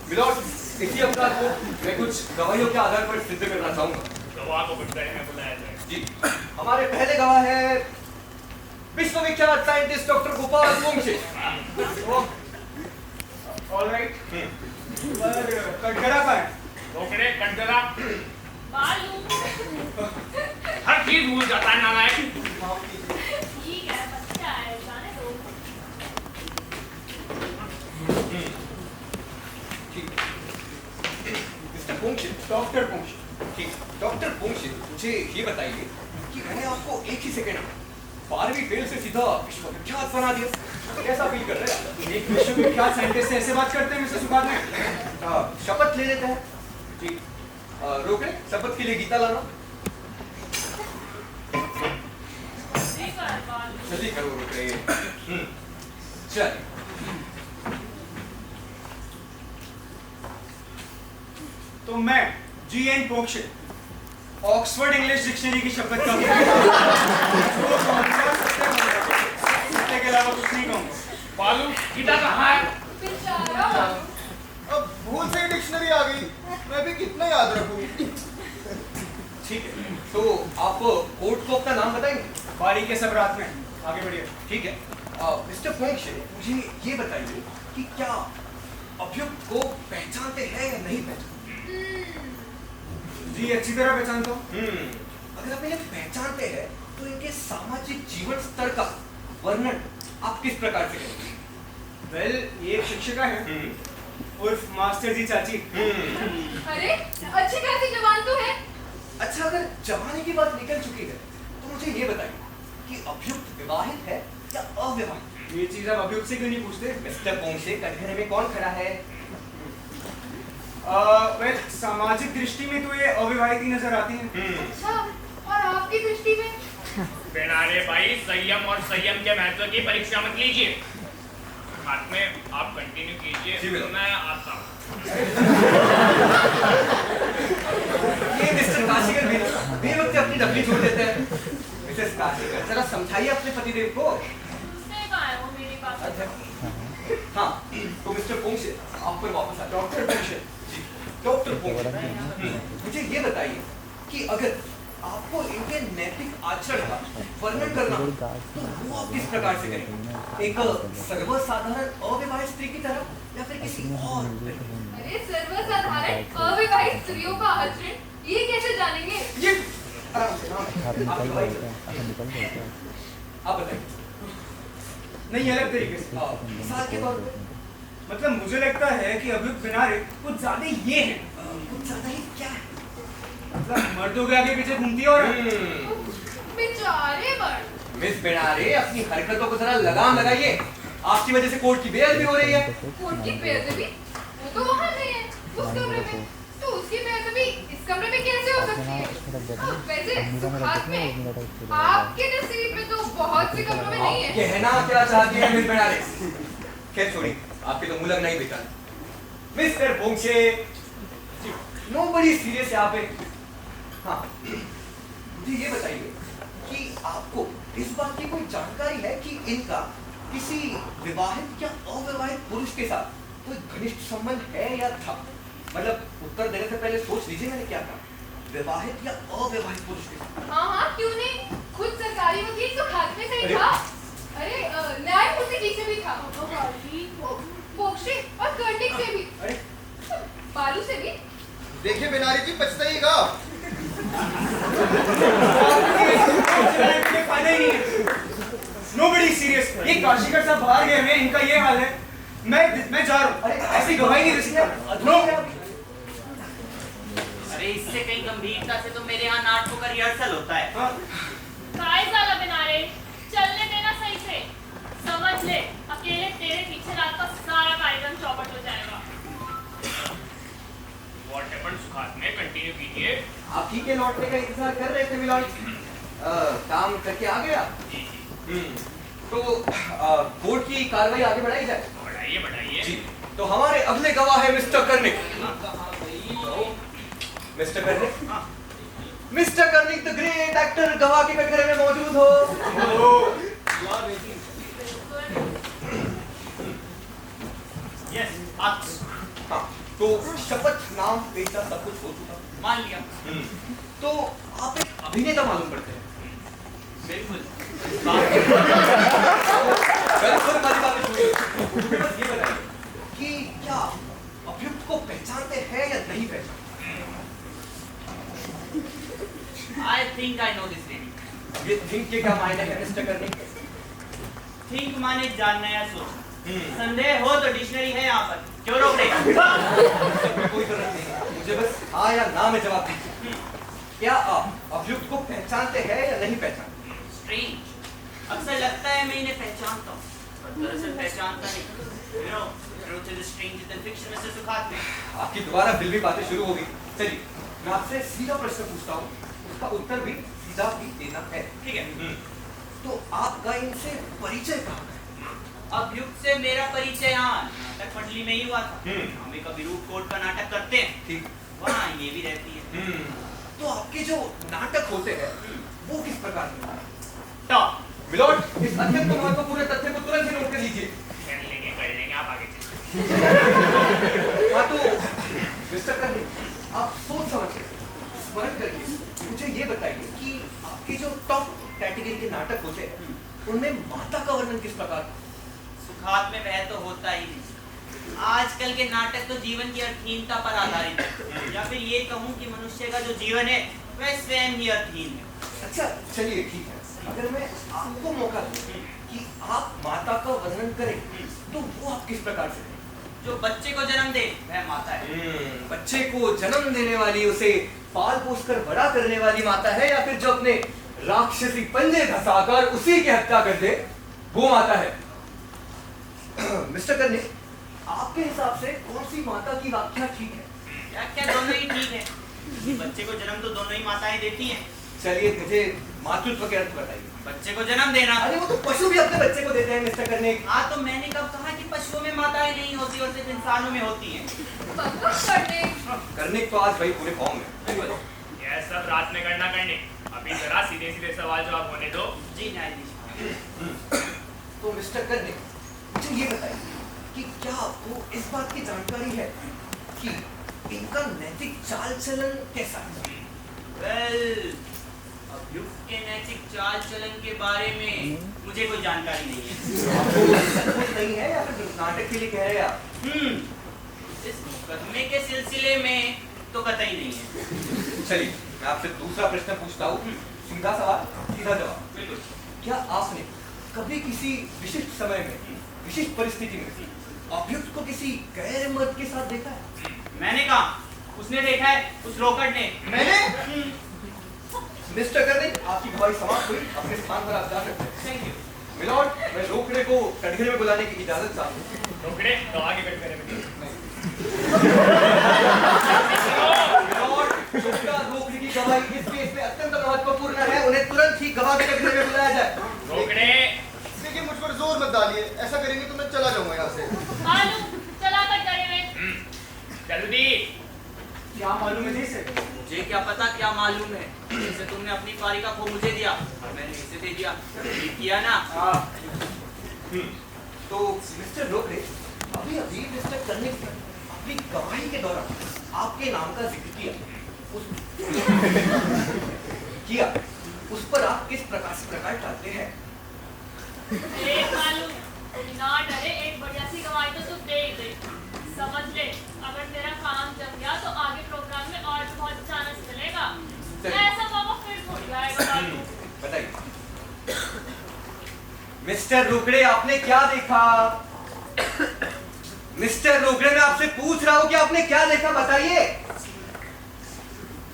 मिलॉर्ड, इसी अपराध को मैं कुछ गवाहियों के आधार पर सिद्ध करना चाहूंगा। गवाह को कुछ देर में बुलाया जाए। जी, हमारे पहले गवाह है विश्वविख्यात साइंटिस्ट डॉक्टर गोपाल गोमशे। ऑलराइट। पर कटघरा का है। रोकड़े, कंटरा, बालू, हर चीज भूल जाता है नालायक। ठीक है, बच्चा है, जाने दो। ठीक। मिस्टर पोंक्षे, डॉक्टर पोंछ। ठीक। डॉक्टर पोंक्षे, मुझे ये बताइए कि मैंने आपको एक ही सेकंड 12वीं फेल से सीधा विश्वविख्यात बना दिया। कैसा फील कर रहे हैं? एक विश्वविख्यात साइंटिस्ट से ऐसे बात करते हैं मिस्टर सुखात में? शपथ ले लेते हैं। जी, रोके, शपथ के लिए गीता लाना। ठीक है बालू। जल्दी करो रोके। चल। तो मैं GN. Ponkshe Oxford English dictionary की शपथ का सत्य के अलावा कुछ नहीं कहूँगा। बालू, गीता कहाँ है? बेचारा। अब भूल से ही डिक्शनरी आ गई, मैं भी कितना याद रखूं? ठीक है, तो आप कोर्ट को अपना नाम बताएंगे? बारीक है सब रात में। आगे बढ़िए। ठीक है। मिस्टर पोंक्षे, मुझे ये बताइए कि क्या अभियुक्त को पहचानते हैं या नहीं पहचानते? जी अच्छी तरह पहचानता हूँ। अगर आप इन्हें पहचानते हैं तो इनके सामाजिक जीवन स्तर का वर्णन आप किस प्रकार से करेंगे? वेल, ये एक शिक्षिका है उर्फ मास्टर जी चाची। अरे अच्छी खासी जवान तो है। अच्छा, अगर जवानी की बात निकल चुकी है तो मुझे ये बताइए कि अभियुक्त विवाहित है या अविवाहित? ये चीज आप अभियुक्त से क्यों नहीं पूछते? मिस्टर पोंक्षे, कटघरे में कौन खड़ा है? वेल, सामाजिक दृष्टि में तो ये अविवाहित ही नजर आती हैं। अच्छा, और आपकी दृष्टि में? बेनारे भाई, संयम और संयम के महत्व की परीक्षा मत लीजिए। हाथ में आप कंटिन्यू जी, कीजिए, बिल्कुल। मैं आता हूँ। ये मिस्टर काशीकर बेवक्त अपनी डबली छोड़ देते हैं। मिसेस काशीकर, जरा समझाइए अपने पतिदेव को। उसने कहा है वो मेरी बात। अच्छा। हाँ, तो मिस्टर पोंक्षे, आप पर वापस आ। डॉक्टर पोंक्षे जी, डॉक्टर पोंक्षे, मुझे ये बताइए कि अगर आपको इनके नैतिक आचरण का वर्णन करना हो, तो वो आप किस प्रकार से करेंगे? एक सर्वसाधारण अविवाहित स्त्री की तरह या फिर किसी और? अरे सर्वसाधारण अविवाहित स्त्रियों का आचरण ये कैसे जानेंगे? ये आराम से, आप बताइए। नहीं, अलग तरीके से। मिसाल के तौर पे मतलब मुझे लगता है कि अभियुक्त बिनारे कुछ ज्यादा ये हैं। कुछ ज्यादा ही क्या है? मतलब मर्दों के आगे पीछे घूमती है और बेचारे मर्द। मिस बेनारे, अपनी हरकतों को जरा लगाम लगाइए। आपकी वजह से कोर्ट की बेइज्जती हो रही है। कोर्ट की बेअदबी? वो तो वहाँ नहीं है, उस कमरे में। तो उसकी बेअदबी इस कमरे में कैसे हो सकती है? वैसे सुखात में आपके नसीब में तो बहुत से कमरों में नहीं आप है। कहना क्या चाहती हैं मिस बेनारे? खैर छोड़िए, आपके तो मुंह लगना ही बेकार। मिस्टर पोंक्षे, नोबडी सीरियस यहाँ पे। हाँ, मुझे ये बताइए कि आपको इस बात की कोई जानकारी है कि इनका किसी विवाहित या अविवाहित पुरुष के साथ कोई घनिष्ठ संबंध है या था? मतलब उत्तर देने से पहले सोच लीजिए मैंने क्या कहा, विवाहित या अविवाहित पुरुष के साथ। हाँ हाँ, क्यों नहीं? खुद सरकारी वकील तो हाथ में से ही अरे! था। अरे न्यायमूर्ति जी से भी था, पोंक्षे और कर्णिक से भी, अरे बालू से भी। देखिए बेनारी जी, पछताइएगा। फायदा ही नहीं है। Nobody serious. ये काशीकर साहब बाहर गए हैं, इनका ये हाल है। मैं जा रहा हूँ। अरे ऐसी गवाही नहीं दे सकता। नो। अरे इससे कहीं गंभीरता से तो मेरे यहाँ नाटकों का रिहर्सल होता है। हाँ। काय ज़्यादा बिनारे, चलने देना सही से। समझ ले, अकेले तेरे पीछे रात का सारा कार्यक्रम चौपट हो जाएगा। What happened, सुखात में कंटिन्यू कीजिए। आप ही के लौटने का इंतजार कर रहे थे मिलॉर्ड। काम करके आ गया। तो कोर्ट की कार्रवाई आगे बढ़ाई जाए। बढ़ाइए बढ़ाइए। जी, तो हमारे अगले गवाह है mister Karnik. Mister Karnik, mister Karnik the great actor गवाह के कटघरे में मौजूद हो। यस, आप हाँ, तो शपथ नाम पेशा सब कुछ हो चुका। मान लिया। तो आप एक अभिनेता मालूम पड़ते हैं। बिल्कुल। बिल्कुल वाली बात छोड़िए। मुझे बस ये बताइए कि क्या अभियुक्त को पहचानते हैं या नहीं पहचानते? I think I know this lady. ये थिंक के क्या मायने है मिस्टर कर्णिक? थिंक माने जानना या सोचना। संदेह हो तो डिक्शनरी है यहाँ पर। क्यों रोक रहे? कोई जरूरत नहीं, मुझे बस हाँ या ना में जवाब दीजिए। क्या आप अभियुक्त को पहचानते हैं या नहीं पहचानते? स्ट्रेंज। अक्सर लगता है मैं इन्हें पहचानता हूँ, पर दरअसल पहचानता नहीं। You know, truth is stranger than fiction, Mr. सुखात में। आपकी दोबारा फिल्मी बातें शुरू हो गई। चलिए, मैं आपसे सीधा प्रश्न पूछता हूँ, उसका उत्तर भी सीधा ही देना है। ठीक है। तो आपका इनसे परिचय कहाँ है? अभियुक्त से मेरा परिचय यहाँ नाटक मंडली में ही हुआ था। हम एक अभिरूप कोर्ट का नाटक करते हैं। ठीक। वहाँ ये भी रहती है। तो आपके जो नाटक होते हैं वो किस प्रकार के होते हैं? टॉप। मिलॉर्ड, इस अत्यंत महत्वपूर्ण तथ्य को तुरंत ही नोट कर लीजिए। कर लेंगे, आप आगे चलिए। हाँ, तो मिस्टर कर्णिक, आप सोच समझ के स्मरण करिए। मुझे ये बताइए कि आपके जो टॉप कैटेगरी के नाटक उनमें माता का वर्णन किस प्रकार? सुखात में वह तो होता ही नहीं। आजकल के नाटक तो जीवन की अर्थहीनता पर आधारित है, या फिर ये कहूँ कि मनुष्य का जो जीवन है वह स्वयं ही अर्थहीन है। अच्छा चलिए ठीक है, अगर मैं आपको मौका दूं कि आप माता का वर्णन करें तो वो आप किस प्रकार से करें? जो बच्चे को जन्म दे वह माता है। बच्चे को जन्म देने वाली, उसे पाल पोस कर बड़ा करने वाली माता है, या फिर जो अपने राक्षसी पंजे धसाकर उसी की हत्या कर दे वो माता है? मिस्टर कर्णे, आपके हिसाब से कौन सी माता की व्याख्या ठीक है? व्याख्या दोनों ही ठीक है। बच्चे को जन्म तो दोनों ही माताएं देती हैं। चलिए मुझे मातृत्व के अर्थ बताइए। बच्चे को जन्म देना। अरे वो तो पशु भी अपने बच्चे को देते हैं मिस्टर कर्णे। हाँ, तो मैंने कब कहा कि पशुओं में माताएं नहीं होती और सिर्फ इंसानों में होती हैं। कर्णे तो आज भाई पूरे फॉर्म में। यह सब रात में करना करने, अभी जरा सीधे सीधे सवाल जवाब होने दो। जी न्यायाधीश। तो मिस्टर कर्णे, मुझे ये बताइए कि क्या आपको इस बात की जानकारी है कि इनका नैतिक चाल चलन कैसा है? वेल, अभियुक्त के नैतिक चाल चलन के बारे में मुझे कोई जानकारी नहीं है। आपको नहीं है या फिर नाटक के लिए कह रहे हैं आप? इस मुकदमे के सिलसिले में तो कतई नहीं है। चलिए मैं आपसे दूसरा प्रश्न पूछता हूँ, सीधा सवाल सीधा जवाब। बिल्कुल। क्या आपने कभी किसी विशिष्ट समय में, विशिष्ट परिस्थिति में अभियुक्त को किसी गैर मर्द के साथ देखा है? मैंने कहा, उसने देखा है, उस रोकड़ ने। मैंने? मिस्टर कर्णे, आपकी गवाही समाप्त हुई, अपने स्थान पर आप जा सकते हैं। Thank you. मिलॉर्ड, मैं रोकड़े को कटघरे में बुलाने की इजाजत चाहता हूँ। रोकड़े तो आगे कट करें। मिलॉर्ड, छोटा रोकड़े की गवाही इस केस में अत्यंत महत्वपूर्ण है, उन्हें तुरंत ही गवाह के कटघरे में बुलाया जाए। रोकड़े, देखिए मुझ पर जोर मत डालिए, ऐसा करेंगे तो मैं चला जाऊंगा यहाँ से। मालूम चला कर करे में। जल्दी। क्या मालूम है जी से? मुझे क्या पता क्या मालूम है। जैसे तुमने अपनी पारी का खो मुझे दिया और मैंने इसे दे दिया, ठीक किया ना? तो मिस्टर रोकड़े, अभी अभी मिस्टर कर्णे ने अपनी गवाही के दौरान आपके नाम का जिक्र किया, उस पर आप किस प्रकार से प्रकाश डालते हैं? एक मालूम ना डरे, एक बढ़िया सी गवाही तो तू दे ही दे। समझ ले, अगर तेरा काम जम गया तो आगे प्रोग्राम में और भी बहुत चांस मिलेगा। ऐसा मौका फिर थोड़ी आएगा मालूम। बताइए मिस्टर रोकड़े, आपने क्या देखा? मिस्टर रोकड़े, मैं आपसे पूछ रहा हूँ कि आपने क्या देखा, बताइए।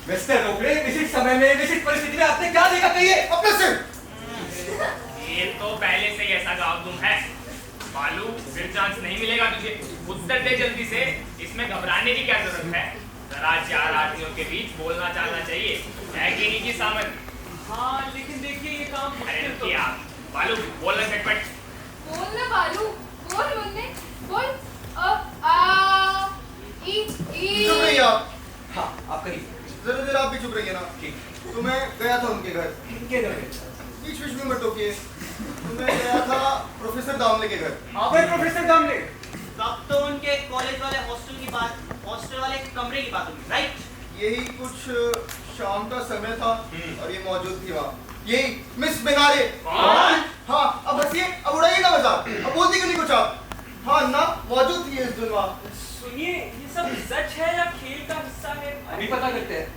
मिस्टर रोकड़े, विशिष्ट समय में, विशिष्ट परिस्थिति में आपने क्या देखा, कहिए अपने से। ये तो पहले से ही ऐसा गावदुम है। मालूम, फिर चांस नहीं मिलेगा तुझे। उत्तर दे जल्दी से, इसमें घबराने की क्या जरूरत है? जरा चार आदमियों के बीच बोलना चालना चाहिए, है कि नहीं जी सामन? हाँ, लेकिन देखिए ये काम अरे मुश्किल तो क्या बालू, बोलना झटपट। बोल ना बालू, बोल बोलने, बोल। आ ई ई। चुप रहिए आप। हाँ, आप करिए। जरा जरा आप भी चुप रहिए ना। ठीक। तो मैं गया था उनके घर। इनके घर में बीच बीच में मत टोकिए। तो मैं गया था प्रोफेसर दामले के घर। आप हैं प्रोफेसर दामले? तब तो उनके कॉलेज वाले हॉस्टल वाले कमरे की बात होगी, राइट? यही कुछ शाम का समय था और ये मौजूद थी वहाँ। यही मिस बेनारे। कौन? हाँ, अब हंसिए, अब उड़ाइए ना मजाक। अब बोलती क्यों नहीं कुछ आप? हाँ ना, मौजूद थी इस दिन वहाँ। सुनिए, ये सब सच है या खेल का हिस्सा है? अभी पता करते हैं।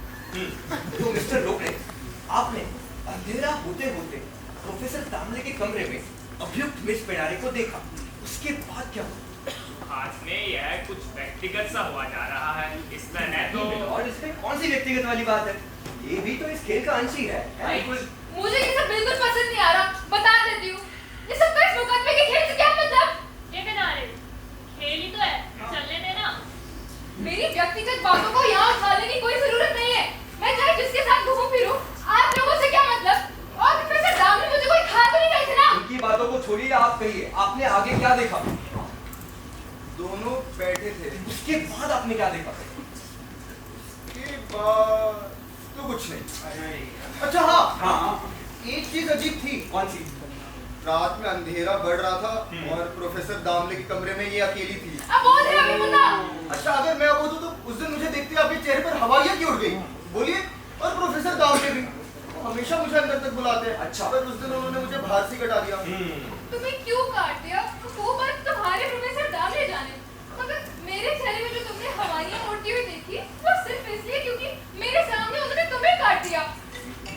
तो मिस्टर रोकड़े, आपने अंधेरा होते होते प्रोफेसर दामले के कमरे में अभियुक्त मिस बेनारे को देखा, उसके बाद क्या हुआ? आज में यह कुछ व्यक्तिगत सा हुआ जा रहा है, इस तरह तो। और इसमें कौन सी व्यक्तिगत वाली बात है? ये भी तो इस खेल का अंश ही है। मुझे ये सब बिल्कुल पसंद नहीं आ रहा, बता देती हूँ। ये सब इस मुकदमे के खेल से क्या मतलब? ये किनारे खेल ही तो है, चलने देना। मेरी व्यक्तिगत बातों को यहाँ उठाने की कोई जरूरत नहीं है। मैं चाहे जिसके साथ घूमूं फिरूं, आप लोगों से क्या मतलब? और प्रोफेसर दामले मुझे कोई खा तो नहीं रहे थे ना? उनकी बातों को छोड़िए, आप कहिए, आपने आगे क्या देखा? दोनों बैठे थे। उसके बाद आपने क्या देखा? के बाद तो कुछ नहीं। अच्छा हाँ, एक चीज अजीब थी। कौन सी? रात में अंधेरा बढ़ रहा था और प्रोफेसर दामले के कमरे में ये अकेली थी। अब बोल रहे हो मुन्ना? अच्छा, अगर मैं बोलूं तो उस दिन मुझे देखते आपके चेहरे पर हवाइयां क्यों उड़ गई? बोलिए। और प्रोफेसर दामले भी, वो हमेशा मुझे अंदर तक बुलाते हैं। अच्छा। पर उस दिन उन्होंने मुझे बाहर से कटा दिया। तुम्हें क्यों काट दिया वो बात तुम्हारे प्रोफेसर दाम ले जाने, मगर मेरे चेहरे में जो तुमने हवाइयां उड़ती हुई देखी वो सिर्फ इसलिए क्योंकि मेरे सामने उन्होंने तुम्हें काट दिया।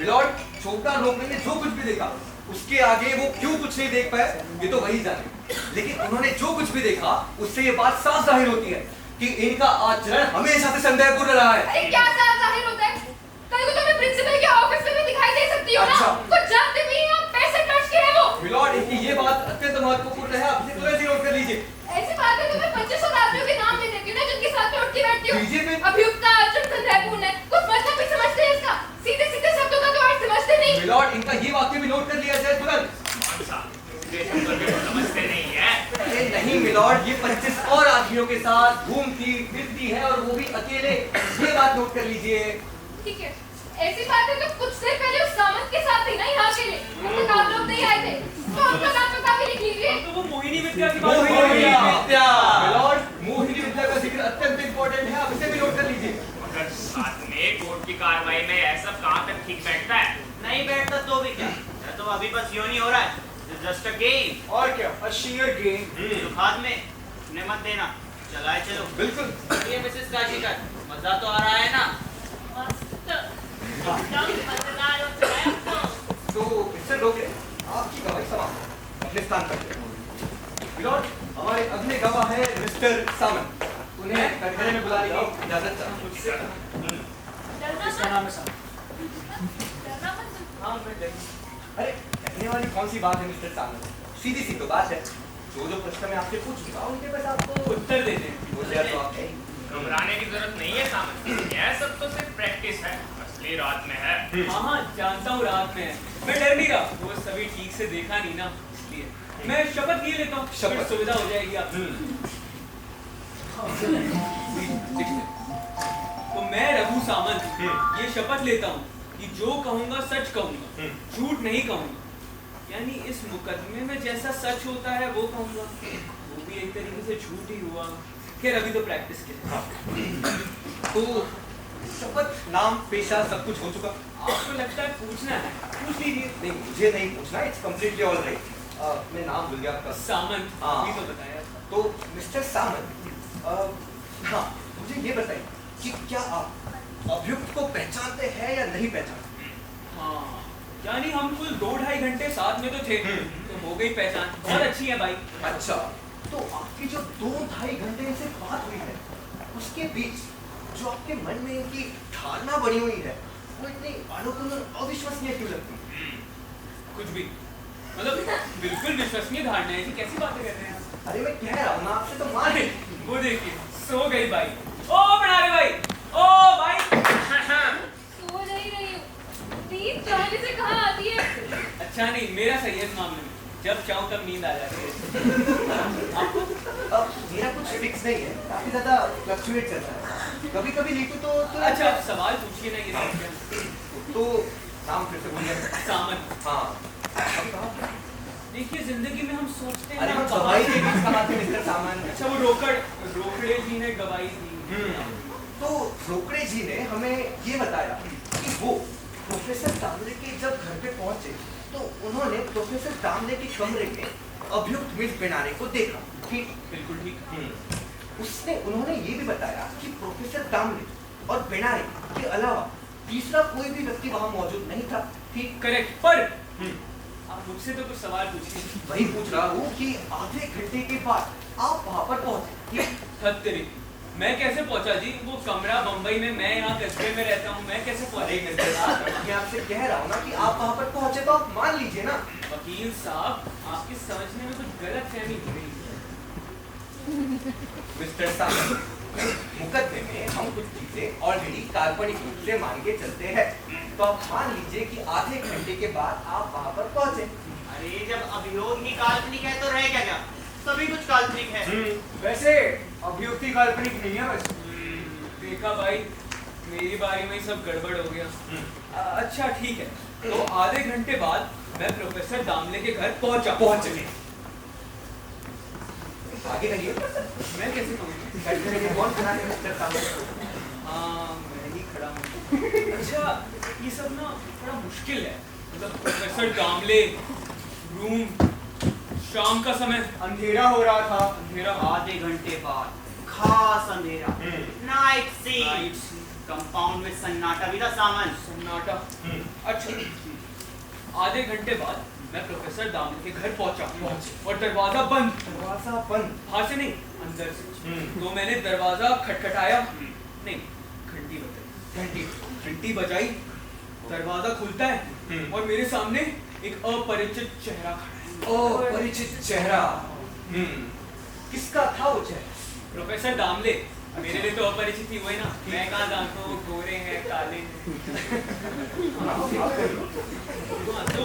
मिलॉर्ड, छोटा नौकरी ने जो कुछ भी देखा उसके आगे वो क्यों कुछ नहीं देख पाए ये तो वही जाने, लेकिन उन्होंने जो कुछ भी देखा उससे ये बात साफ जाहिर होती है कि इनका आचरण हमेशा से संदेहपूर्ण रहा है। अरे क्या साफ जाहिर होता है? कल को तुम्हें प्रिंसिपल के ऑफिस में भी दिखाई दे सकती हो ना। अच्छा। कुछ जानते भी हैं आप पैसे खर्च के है वो। मिलॉर्ड, इनकी ये बात अत्यंत महत्वपूर्ण है, आप इसे तुरंत ही नोट कर लीजिए। ऐसी बात है तो मैं 2500 आदमियों के नाम ले देती हूँ ना जिनके साथ मैं उठती बैठती हूँ। लीजिए फिर। अभियुक्ता अर्जुन संदेहपूर्ण है, कुछ मतलब भी समझते हैं इसका, सीधे सीधे शब्दों का तो अर्थ समझते नहीं। मिलॉर्ड, इनका ये वाक्य भी नोट कर लिया जाए तुरंत। कौन सा? ये शब्द भी समझते नहीं है। ये नहीं मिलॉर्ड, ये 25 और आदमियों के साथ घूमती फिरती है और वो भी अकेले, ये बात नोट कर लीजिए। ठीक है, ऐसी बात है तो कुछ देर पहले उस सामंत के साथ थी ना यहाँ के लिए, वो तो आप लोग नहीं आए थे, तो आपका नाम पता भी लिख लीजिए। तो वो मोहिनी विद्या की बात मोहिनी हो रही है। विद्या। मिलॉर्ड, मोहिनी विद्या का जिक्र अत्यंत इंपॉर्टेंट है, आप इसे भी नोट कर लीजिए। मगर साथ में कोर्ट की कार्रवाई में ऐसा कहाँ तक ठीक बैठता है? नहीं बैठता तो भी क्या, यह तो अभी बस यूं ही हो रहा है, जस्ट अ गेम। और क्या, a sheer game। तो बाद में उन्हें मत देना, चलाए चलो। बिल्कुल। ये मिसेस काशीकर, मजा तो आ रहा है ना? मस्त एकदम मजेदार हो चला है अब तो। तो मिस्टर डोके, आपकी गवाही समाप्त, अपने स्थान पर। मिलॉर्ड, हमारे अगले गवाह है मिस्टर सामंत, उन्हें कटघरे में बुलाने की इजाजत चाहिए। डरना इसका मत, नाम है सामंत। डरना मत। हाँ, मैं डर- अरे कहने वाली कौन सी बात है मिस्टर सामंत, सीधी सी तो बात है, जो जो प्रश्न मैं आपसे पूछूंगा उनके बस आपको उत्तर देते हैं। वो शेयर तो आप है। घबराने की जरूरत नहीं है सामंत, यह सब तो सिर्फ प्रैक्टिस है, असली रात में है। हाँ हाँ, जानता हूँ रात में है, मैं डर नहीं रहा, वो सभी ठीक से देखा नहीं ना, इसलिए मैं शपथ लिए लेता हूँ, शपथ। फिर सुविधा हो जाएगी आपको। तो मैं रघु सामंत ये शपथ लेता हूँ कि जो कहूँगा सच कहूँगा, झूठ नहीं कहूँगा, यानी इस मुकदमे में जैसा सच होता है वो कहूँगा, वो भी एक तरीके से झूठ ही हुआ। खैर अभी तो प्रैक्टिस के लिए। तो शपथ, नाम, पेशा सब कुछ हो चुका। आपको लगता है पूछना है, पूछ लीजिए। नहीं, मुझे नहीं पूछना, इट्स कम्प्लीटली ऑल राइट। मैं नाम भूल गया आपका। सामंत, हाँ। अभी तो बताया। तो मिस्टर सामंत, हाँ, मुझे ये बताइए कि क्या आप अभियुक्त को पहचानते हैं या नहीं पहचानते? हाँ, यानी हम कुल 2-2.5 घंटे साथ में तो थे, तो हो गई पहचान। बहुत अच्छी है भाई। अच्छा, तो आपकी जो 2-2.5 घंटे से बात हुई है उसके बीच जो आपके मन में इनकी धारणा बनी हुई है वो इतनी अनुकूल और अविश्वसनीय क्यों लगती है? कुछ भी, मतलब बिल्कुल विश्वसनीय धारणा है। ऐसी कैसी बातें कर रहे हैं आप? अरे मैं कह रहा हूँ ना आपसे, तो मान अरे वो देखिए, सो गई भाई। ओ बनारे भाई, ओ भाई। सो नहीं रही हूँ, 3:40 से कहाँ आती है? अच्छा नहीं, मेरा सही है इस मामले में, जब चाहूँ तब नींद आ जाती है। आपको? अब मेरा कुछ फिक्स नहीं है, काफी ज्यादा फ्लक्चुएट करता है, कभी कभी लीटू तो अच्छा आप सवाल पूछिए ना, ये सब क्या? तो नाम फिर से बोलिए। सामंत। हाँ, अब कहाँ? देखिए जिंदगी में हम सोचते हैं अरे ना, वो गवाही के बीच कहाँ थे मिस्टर सामंत? अच्छा वो रोकड़े जी ने गवाही दी। तो रोकड़े जी ने हमें ये बताया कि वो प्रोफेसर दामले के जब घर पे पहुंचे तो उन्होंने प्रोफेसर दामले के कमरे में अभियुक्त मिस बेनारे को देखा। ठीक, बिल्कुल ठीक। उसने उन्होंने ये भी बताया कि प्रोफेसर दामले और बेनारे के अलावा तीसरा कोई भी व्यक्ति वहां मौजूद नहीं था। ठीक, करेक्ट। पर आप मुझसे तो कुछ सवाल पूछिए। वही पूछ रहा हूँ कि आधे घंटे के बाद आप वहां पर पहुंचे। ठीक, खतरे मैं कैसे पहुंचा जी? वो कमरा बंबई में, मैं यहाँ कस्बे में रहता हूँ, मैं कैसे अरे पहुंचा? मिस्टर साहब, मैं आपसे कह रहा हूँ ना कि आप वहां पर पहुंचे तो आप मान लीजिए ना। वकील साहब, आपकी समझने में कुछ गलत फहमी हो रही है। मिस्टर साहब, मुकदमे में हम कुछ चीजें ऑलरेडी काल्पनिक रूप से मान के चलते हैं, तो आप मान लीजिए कि आधे घंटे के बाद आप वहां पर पहुंचे। अरे जब अभियोग ही काल्पनिक है तो रह क्या गया, सभी कुछ काल्पनिक है। वैसे अभियुक्ति काल्पनिक नहीं है बस। देखा भाई, मेरी बारी में ही सब गड़बड़ हो गया। अच्छा ठीक है, तो आधे घंटे बाद मैं प्रोफेसर दामले के घर पहुंच गए। आगे कहिए। मैं कैसे कहूँगा? कटघरे में कौन खड़ा है मिस्टर साहब? हाँ मैं ही खड़ा हूँ। अच्छा ये सब ना बड़ा मुश्किल है, मतलब प्रोफेसर दामले, रूम, शाम का समय, अंधेरा हो रहा था। अंधेरा, आधे घंटे बाद खास अंधेरा, night scene, night scene, compound में सन्नाटा भी था सामन। सन्नाटा। अच्छा, आधे घंटे बाद मैं प्रोफेसर दामले के घर पहुंचा और दरवाजा बंद। दरवाजा बंद। बाहर से नहीं, अंदर से। तो मैंने दरवाजा खटखटाया, नहीं, घंटी बजाई। घंटी बजाई, दरवाजा खुलता है और मेरे सामने एक अपरिचित चेहरा खड़ा है। परिचित चेहरा। किसका था वो चेहरा? प्रोफेसर दामले। मेरे लिए तो अपरिचित ही हुए ना, मैं कहाँ जानता हूँ गोरे हैं काले हैं। हाँ, तो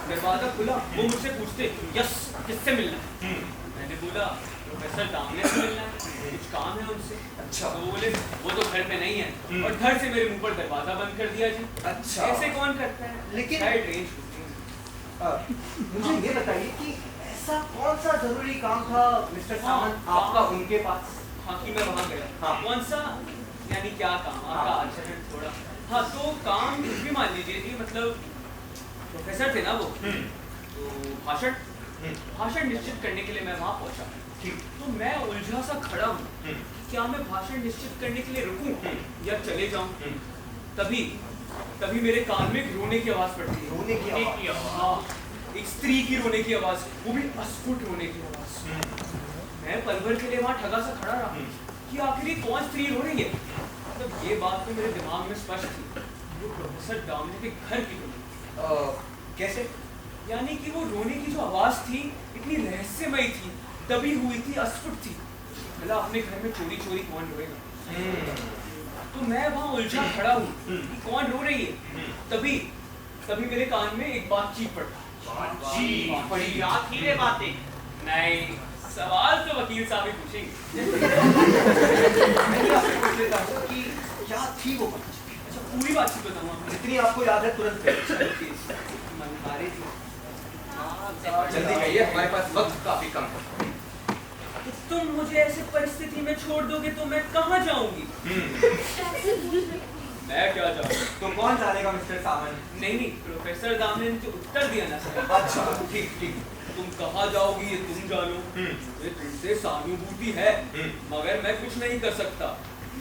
दरवाजा खुला, वो मुझसे पूछते, यस किससे मिलना है? मैंने बोला प्रोफेसर दामले से मिलना है, कुछ काम है उनसे। अच्छा। तो बोले वो तो घर में नहीं है, और घर से मेरे मुंह पर दरवाजा बंद कर दिया जी। अच्छा। ऐसे कौन करता है? लेकिन- शायद ट्रेन छूटी। मुझे ये बताइए कि ऐसा कौन सा जरूरी काम था मिस्टर सामन आपका उनके पास? हाँ कि मैं वहाँ गया। हाँ। कौन सा, यानी क्या काम? आपका आचरण थोड़ा। हाँ, तो काम कुछ भी मान लीजिए जी, मतलब प्रोफेसर थे ना वो, तो भाषण निश्चित करने के लिए मैं वहाँ पहुँचा। तो मैं उलझा सा खड़ा हूँ, क्या मैं भाषण निश्चित करने के लिए रुकूं या चले जाऊं? तभी मेरे कान में एक रोने की आवाज पड़ती है। रोने की आवाज? हाँ, एक स्त्री की रोने की आवाज, वो भी अस्फुट रोने की आवाज। मैं पल भर के लिए वहाँ ठगा सा खड़ा रहा कि आखिर ये कौन स्त्री रो रही है। मतलब ये बात तो मेरे दिमाग में स्पष्ट थी, वो प्रोफेसर दामले के घर की रोने। कैसे? यानी कि वो रोने की जो आवाज थी इतनी रहस्यमयी थी, दबी हुई थी, अस्फुट थी। भला अपने घर में चोरी कौन रोएगा? तो मैं वहाँ उलझा खड़ा हूँ कि कौन रो रही है। तभी मेरे कान में एक बातचीत पड़ा। क्या थी रे बातें? नहीं, सवाल तो वकील साहब ही पूछेंगे। मैं आपसे पूछ लेता हूँ कि क्या थी वो बातचीत? अच्छा, पूरी बातचीत बताऊँ आपको? जितनी आपको याद है तुरंत कहिए। मनमारे थी। जल्दी कहिए, हमारे पास वक्त काफी कम है। तो तुम मुझे ऐसे परिस्थिति में छोड़ दोगे तो मैं कहाँ जाऊंगी? मैं क्या जाऊँ? तो कौन जानेगा मिस्टर सामन? नहीं, प्रोफेसर दामले ने जो उत्तर दिया ना सर। अच्छा, ठीक। तुम कहाँ जाओगी ये तुम जानो। मुझे तुमसे सहानुभूति है, मगर मैं कुछ नहीं कर सकता।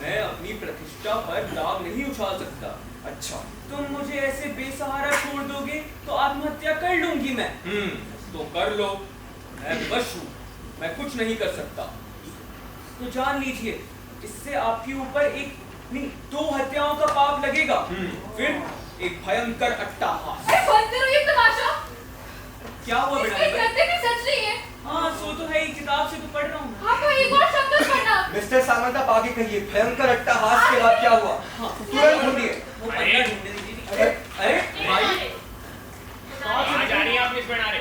मैं अपनी प्रतिष्ठा पर दाग नहीं उछाल सकता। अच्छा। तुम मुझे ऐसे बेसहारा छोड़ दोगे तो आत्महत्या कर लूंगी मैं। तो कर लो, मैं विवश हूँ, मैं कुछ नहीं कर सकता। तो जान लीजिए, इससे आपके ऊपर एक नहीं 2 हत्याओं का पाप लगेगा, फिर एक भयंकर अट्टहास। अरे बंद करो ये तमाशा। क्या हुआ बेटा? इसके गद्दे भी सच नहीं है। हाँ, सो तो है ही, किताब से तो पढ़ रहा हूँ। आपको एक और शब्द पढ़ना। मिस्टर सामंत आप आगे कहिए, भयंकर अट्टहास के बाद क्या हुआ? हाँ, तुरंत ढूंढिए। वो पन्ना ढूंढने दीजिए। अरे भाई कहाँ जा रही हैं आप मिस बनारे?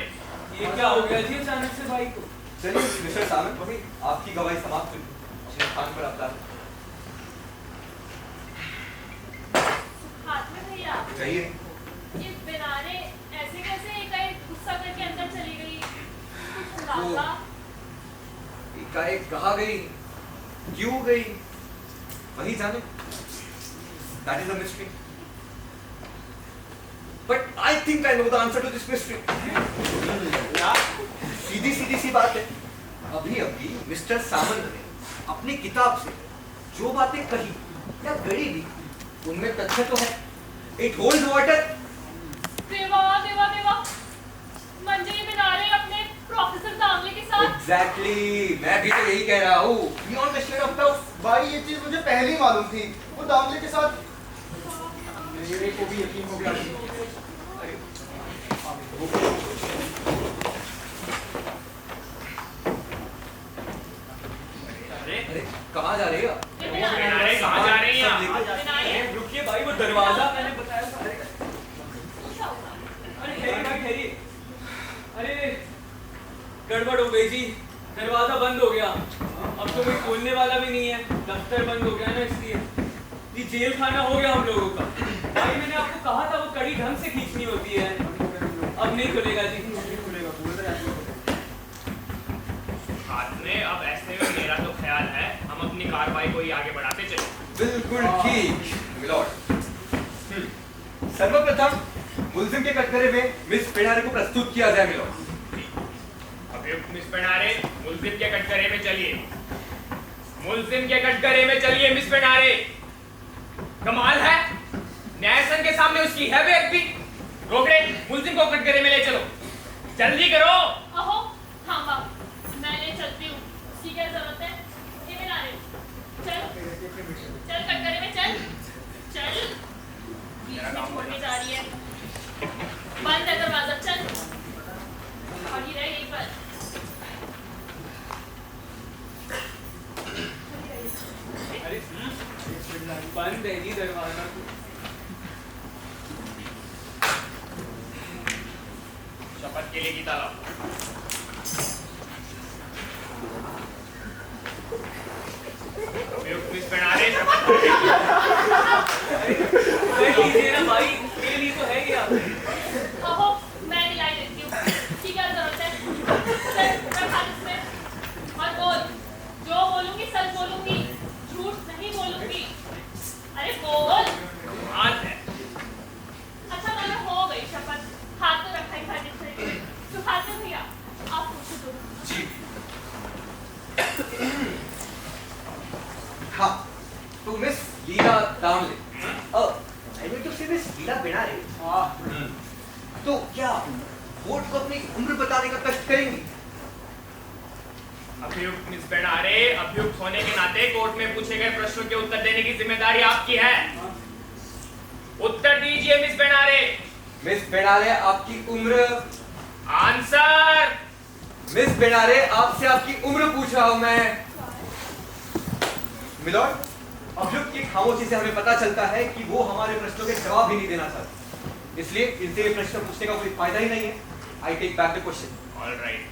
ये क्या हो गया जी अचानक से भाई को? चलिए मिस्टर सामंत, अभी आपकी गवाही समाप्त हुई, अपने स्थान पर आता है। हाथ में भैया कहिए। ये बनारे ऐसे कैसे एकाएक गुस्सा करके अंदर चली गई? कुछ अंदाजा? एकाएक कहाँ गई, क्यों गई, वही जाने। That is a mystery. But I think I know the answer to this mystery. सीधी सी बात है। अभी मिस्टर सामंत ने अपनी किताब से जो बातें कही या गढ़ी दी, उनमें तथ्य तो है। It holds water. देवा मंजरी बनारे अपने प्रोफेसर दामले के साथ। Exactly. मैं भी तो यही कह रहा हूँ। Beyond the shade of doubt. भाई ये चीज मुझे पहले ही मालूम थी, वो दामले के साथ। मेरे को भी यकीन हो गया। अरे कहाँ जा रही है? ये बनारे कहाँ जा रही हैं आप? बनारे रुकिए भाई, वो दरवाजा मैंने बताया था। क्या हुआ? अरे ठहरिए। अरे गड़बड़ हो गई जी, दरवाजा बंद हो गया। अब तो कोई खोलने वाला भी नहीं है, दफ्तर बंद हो गया ना, इसलिए ये जेल खाना हो गया हम लोगों का। भाई मैंने आपको कहा था वो कड़ी ढंग से खींचनी होती है। अब नहीं खुलेगा जी, नहीं खुलेगा। हाथ में अब ऐसे में मेरा तो ख्याल है हम अपनी कार्रवाई को ही आगे बढ़ाते चले। बिल्कुल ठीक मिलॉर्ड। सर्वप्रथम मुल्जिम के कटघरे में मिस पेनारे को प्रस्तुत किया जाए मिलोड। अभियुक्त मिस पेनारे मुल्जिम के कटघरे में चलिए। मुल्जिम के कटघरे में चलिए मिस पेनारे। कमाल है, न्याय संघ के सामने उसकी है बेइज्जती। रोकड़े, मुल्जिम को कटघरे में ले चलो, जल्दी करो। अहो हाँ बाप, मैं ले चलती हूँ, उसकी क्या जरूरत है? ये पेनारे चल चल कटघरे में चल चल। बीच में छोड़ने जा रही है, बंद है दरवाजा, चल खड़ी रह यहीं पर। अरे बंद है जी दरवाजा। शपथ के लिए गीता लाओ। अभियुक्त मिस पेनारे शपथ लीजिए ना भाई, मेरे लिए तो है ही आप। अहो मैं दिलाई देती हूँ, उसकी क्या जरूरत है? चल रख हाथ इसमें और बोल, जो बोलूंगी सच बोलूंगी, झूठ नहीं बोलूंगी। अरे बोल। बात है। अच्छा मैंने हो गई शपथ, हाथ तो रखा ही था जिससे सुखाते भैया आप पूछो तो। जी हाँ, तो मिस लीला दामले, मिस लीला पेनारे, तो क्या कोर्ट को अपनी उम्र बताने का कष्ट करेंगी? अभियुक्त मिस पेनारे, अभियुक्त होने के नाते कोर्ट में पूछे गए प्रश्नों के उत्तर देने की जिम्मेदारी आपकी है। उत्तर दीजिए मिस पेनारे। मिस पेनारे आपकी उम्र? आंसर। मिस पेनारे आपसे आपकी उम्र पूछ रहा हूं मैं। मिलॉर्ड, अभियुक्त की खामोशी से हमें पता चलता है कि वो हमारे प्रश्नों के जवाब भी नहीं देना चाहते, इसलिए इनसे ये प्रश्न पूछने का कोई फायदा ही नहीं है। I take back the question. Alright.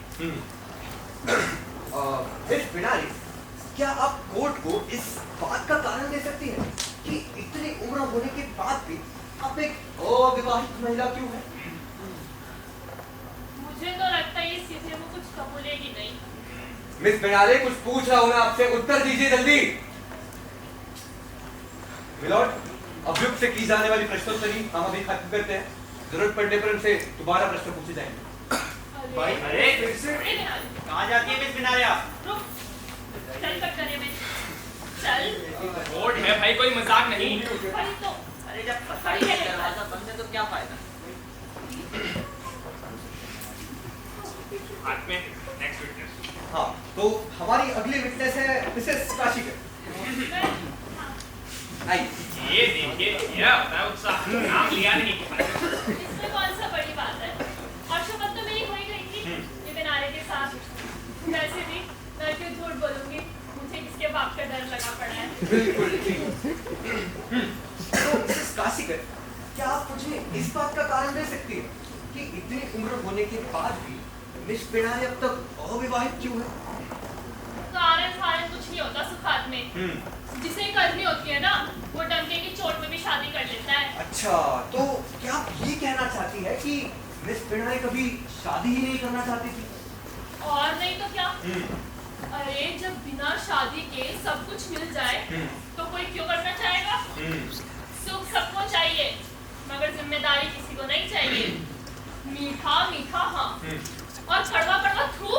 Miss Penare, क्या आप कोर्ट को इस बात का कारण दे सकती हैं कि इतनी उम्र होने के बाद भी आप एक अविवाहित महिला क्यों हैं? मुझे तो लगता है इस चीज़ में कुछ कबूलेगी नहीं। मिस पेनारे, कुछ पूछ रहा हूं मैं आपसे, उत्तर दीजिए जल्दी। मिलॉर्ड, अभियुक्त से की जाने वाली प्रश्नोत्तरी हम अभी खत्म करते हैं, जरूरत पड़ने पर उनसे दोबारा प्रश्न पूछे जाएंगे। भाई, अरे फिर से? कहाँ जाती है मिस पेनारे आप? रुक, चल कटघरे में चल। कोर्ट है भाई, कोई मजाक नहीं। भाई तो अरे जब पता ही नहीं दरवाजा बंद है तो क्या फायदा? हाथ में नेक्स्ट विटनेस। हाँ, तो हमारी अगली विटनेस है मिसेस काशीकर। आइए। ये देखिए, यह होता है उत्साह। नाम लिया नहीं। इसमें कौन सा बड़ी बात है? और शपथ तो मेरी हो ही गई थी ये पेनारे के साथ। वैसे भी मैं क्यों झूठ बोलूंगी, मुझे किसके बाप का डर लगा पड़ा है। बिल्कुल ठीक। तो मिसेस काशीकर, क्या आप मुझे इस बात का कारण दे सकती हैं कि इतनी उम्र होने के बाद भी मिस पेनारे अब तक अविवाहित क्यों है? कारण कुछ नहीं होता सुखात में। जिसे करनी होती है ना, वो डंके की चोट में भी शादी कर लेता है। अच्छा, तो क्या आप ये कहना चाहती है कि मिस पेनारे कभी शादी ही नहीं करना चाहती थी? और नहीं तो क्या। अरे जब बिना शादी के सब कुछ मिल जाए तो कोई क्यों करना चाहेगा? सुख सबको चाहिए, मगर जिम्मेदारी किसी को नहीं चाहिए। मीठा मीठा हाँ, और कड़वा कड़वा थू।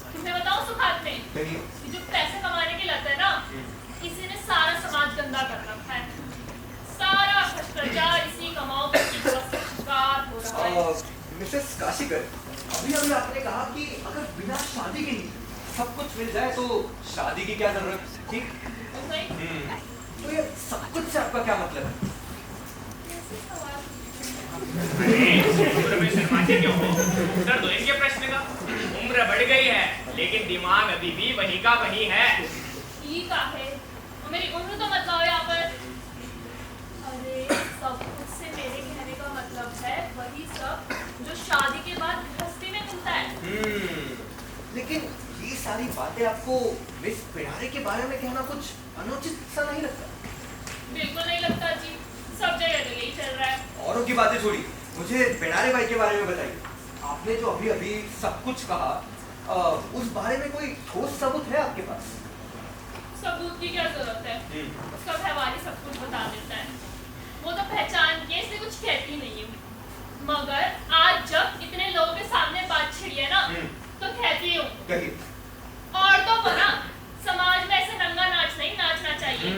तुम्हें बताऊं सुखात में, ये जो पैसे कमाने की लत है ना, इसी ने सारा समाज गंदा कर रखा है। सारा भ्रष्टाचार इसी कमाओ का शिकार हो रहा है। मिसेस काशीकर, अभी अभी आपने कहा कि अगर बिना शादी के ही सब कुछ मिल जाए तो शादी की क्या जरूरत? ठीक। तो ये सब कुछ से आपका क्या मतलब है? उम्र में शर्माते क्यों हो? उत्तर दो इनके प्रश्न का। उम्र बढ़ गई है, लेकिन दिमाग अभी भी वही का वही है। ये का है? और मेरी उम्र तो मत लाओ यहाँ पर। अरे सब कुछ से मेरे कहने का मतलब है वही सब जो शादी के बाद गृहस्थी में मिलता है। लेकिन ये सारी बातें आपको मिस पेनारे के बारे में कहना कुछ अनुचित सा नहीं लगता? बिल्कुल नहीं लगता जी, सब जगह तो यही चल रहा है। औरों की बातें छोड़ी, मुझे पेनारे भाई के बारे में बताइए। आपने जो अभी अभी सब कुछ कहा, उस बारे में कोई ठोस सबूत है आपके पास? सबूत की क्या जरूरत है? उसका व्यवहार ही सब कुछ बता देता है। वो तो पहचान के इसलिए कुछ कहती नहीं हूँ। मगर आज जब इतने लोगों के सामने बात छिड़ी है ना, तो कहती हूँ कहिए। औरतों को ना समाज में ऐसे नंगा नाच नहीं नाचना चाहिए।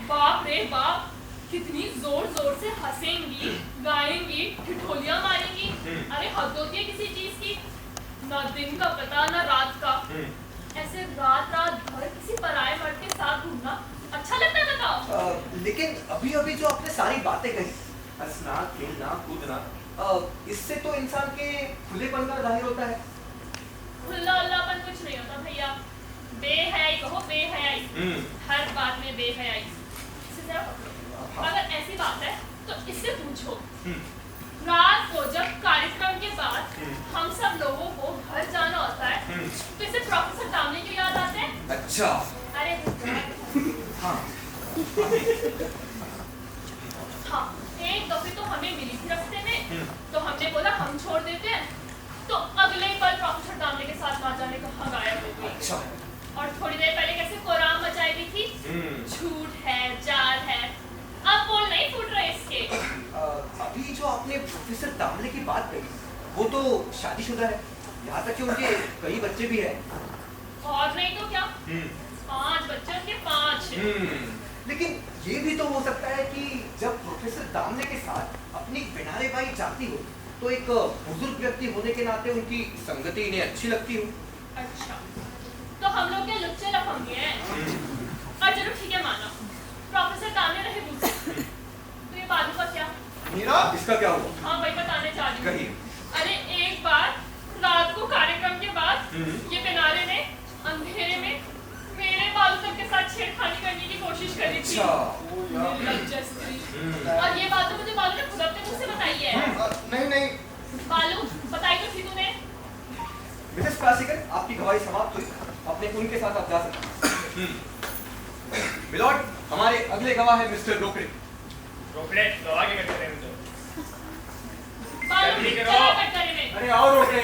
बाप रे बाप, कितनी जोर जोर से हंसेंगी, गाएंगी, ठिठोलियां मारेंगी। अरे हद होती है किसी चीज की, ना दिन का पता ना रात का। ऐसे रात रात भर किसी पराये मर्द के साथ घूमना अच्छा लगता है? बताओ। लेकिन अभी अभी जो आपने सारी बातें कही, हंसना, खेलना, कूदना, इससे तो इंसान के खुलेपन का जाहिर होता है। खुला अल्लाहपन कुछ नहीं होता भैया, बेहयाई कहो, बेहयाई। हर बात में बेहयाई। इसे जरा पकड़ो। अगर ऐसी बात है तो इससे पूछो, रात को जब कार्यक्रम के बाद हम सब लोगों को घर जाना होता है, तो इसे प्रोफेसर दामने की याद आते हैं? अच्छा। अरे हाँ। हाँ, एक दफे तो हमें मिली थी रास्ते में, तो हमने बोला हम छोड़ देते हैं, तो अगले ही पल प्रोफेसर दामने के साथ ना जाने कहाँ गायब हो गई। अच्छा। और थोड़ी देर पहले कैसे कोराम मचाई हुई थी, झूठ है, जाल है, अब बोल नहीं फूट रहे इसके। अभी जो आपने प्रोफेसर दामले की बात कही, वो तो शादीशुदा है, यहाँ तक कि उनके कई बच्चे भी हैं। और नहीं तो क्या, 5 बच्चे उनके 5। लेकिन ये भी तो हो सकता है कि जब प्रोफेसर दामले के साथ अपनी बिनारेबाई जाती हो, तो एक बुजुर्ग व्यक्ति होने के नाते उनकी संगति इन्हें अच्छी लगती हो। अच्छा, तो हम लोग के लुच्चे लफंगे हैं। और चलो ठीक है, माना प्रोफेसर दामले रहे दूसरे, तो ये बालू का क्या? मीरा, इसका क्या हुआ? हाँ भाई, बताने जा रही हूँ। कहिए। अरे एक बार रात को कार्यक्रम के बाद ये किनारे ने अंधेरे में मेरे बालू तक के साथ छेड़खानी करने की कोशिश करी थी। निर्लज्ज स्त्री। और ये बात तो मुझे बालू ने खुद अपने मुंह से बताई है। नहीं नहीं, बालू, बताई तो थी तूने। मिसेस काशीकर, आपकी गवाही समाप्त हुई, अपने उनके साथ आप जा सकते हैं। मिलॉर्ड, हमारे अगले गवाह है मिस्टर रोकड़े। रोकड़े गवाह के करते रहे मुझे। बालू, जल्दी करो। चलो कट करे में। अरे आओ रोकड़े।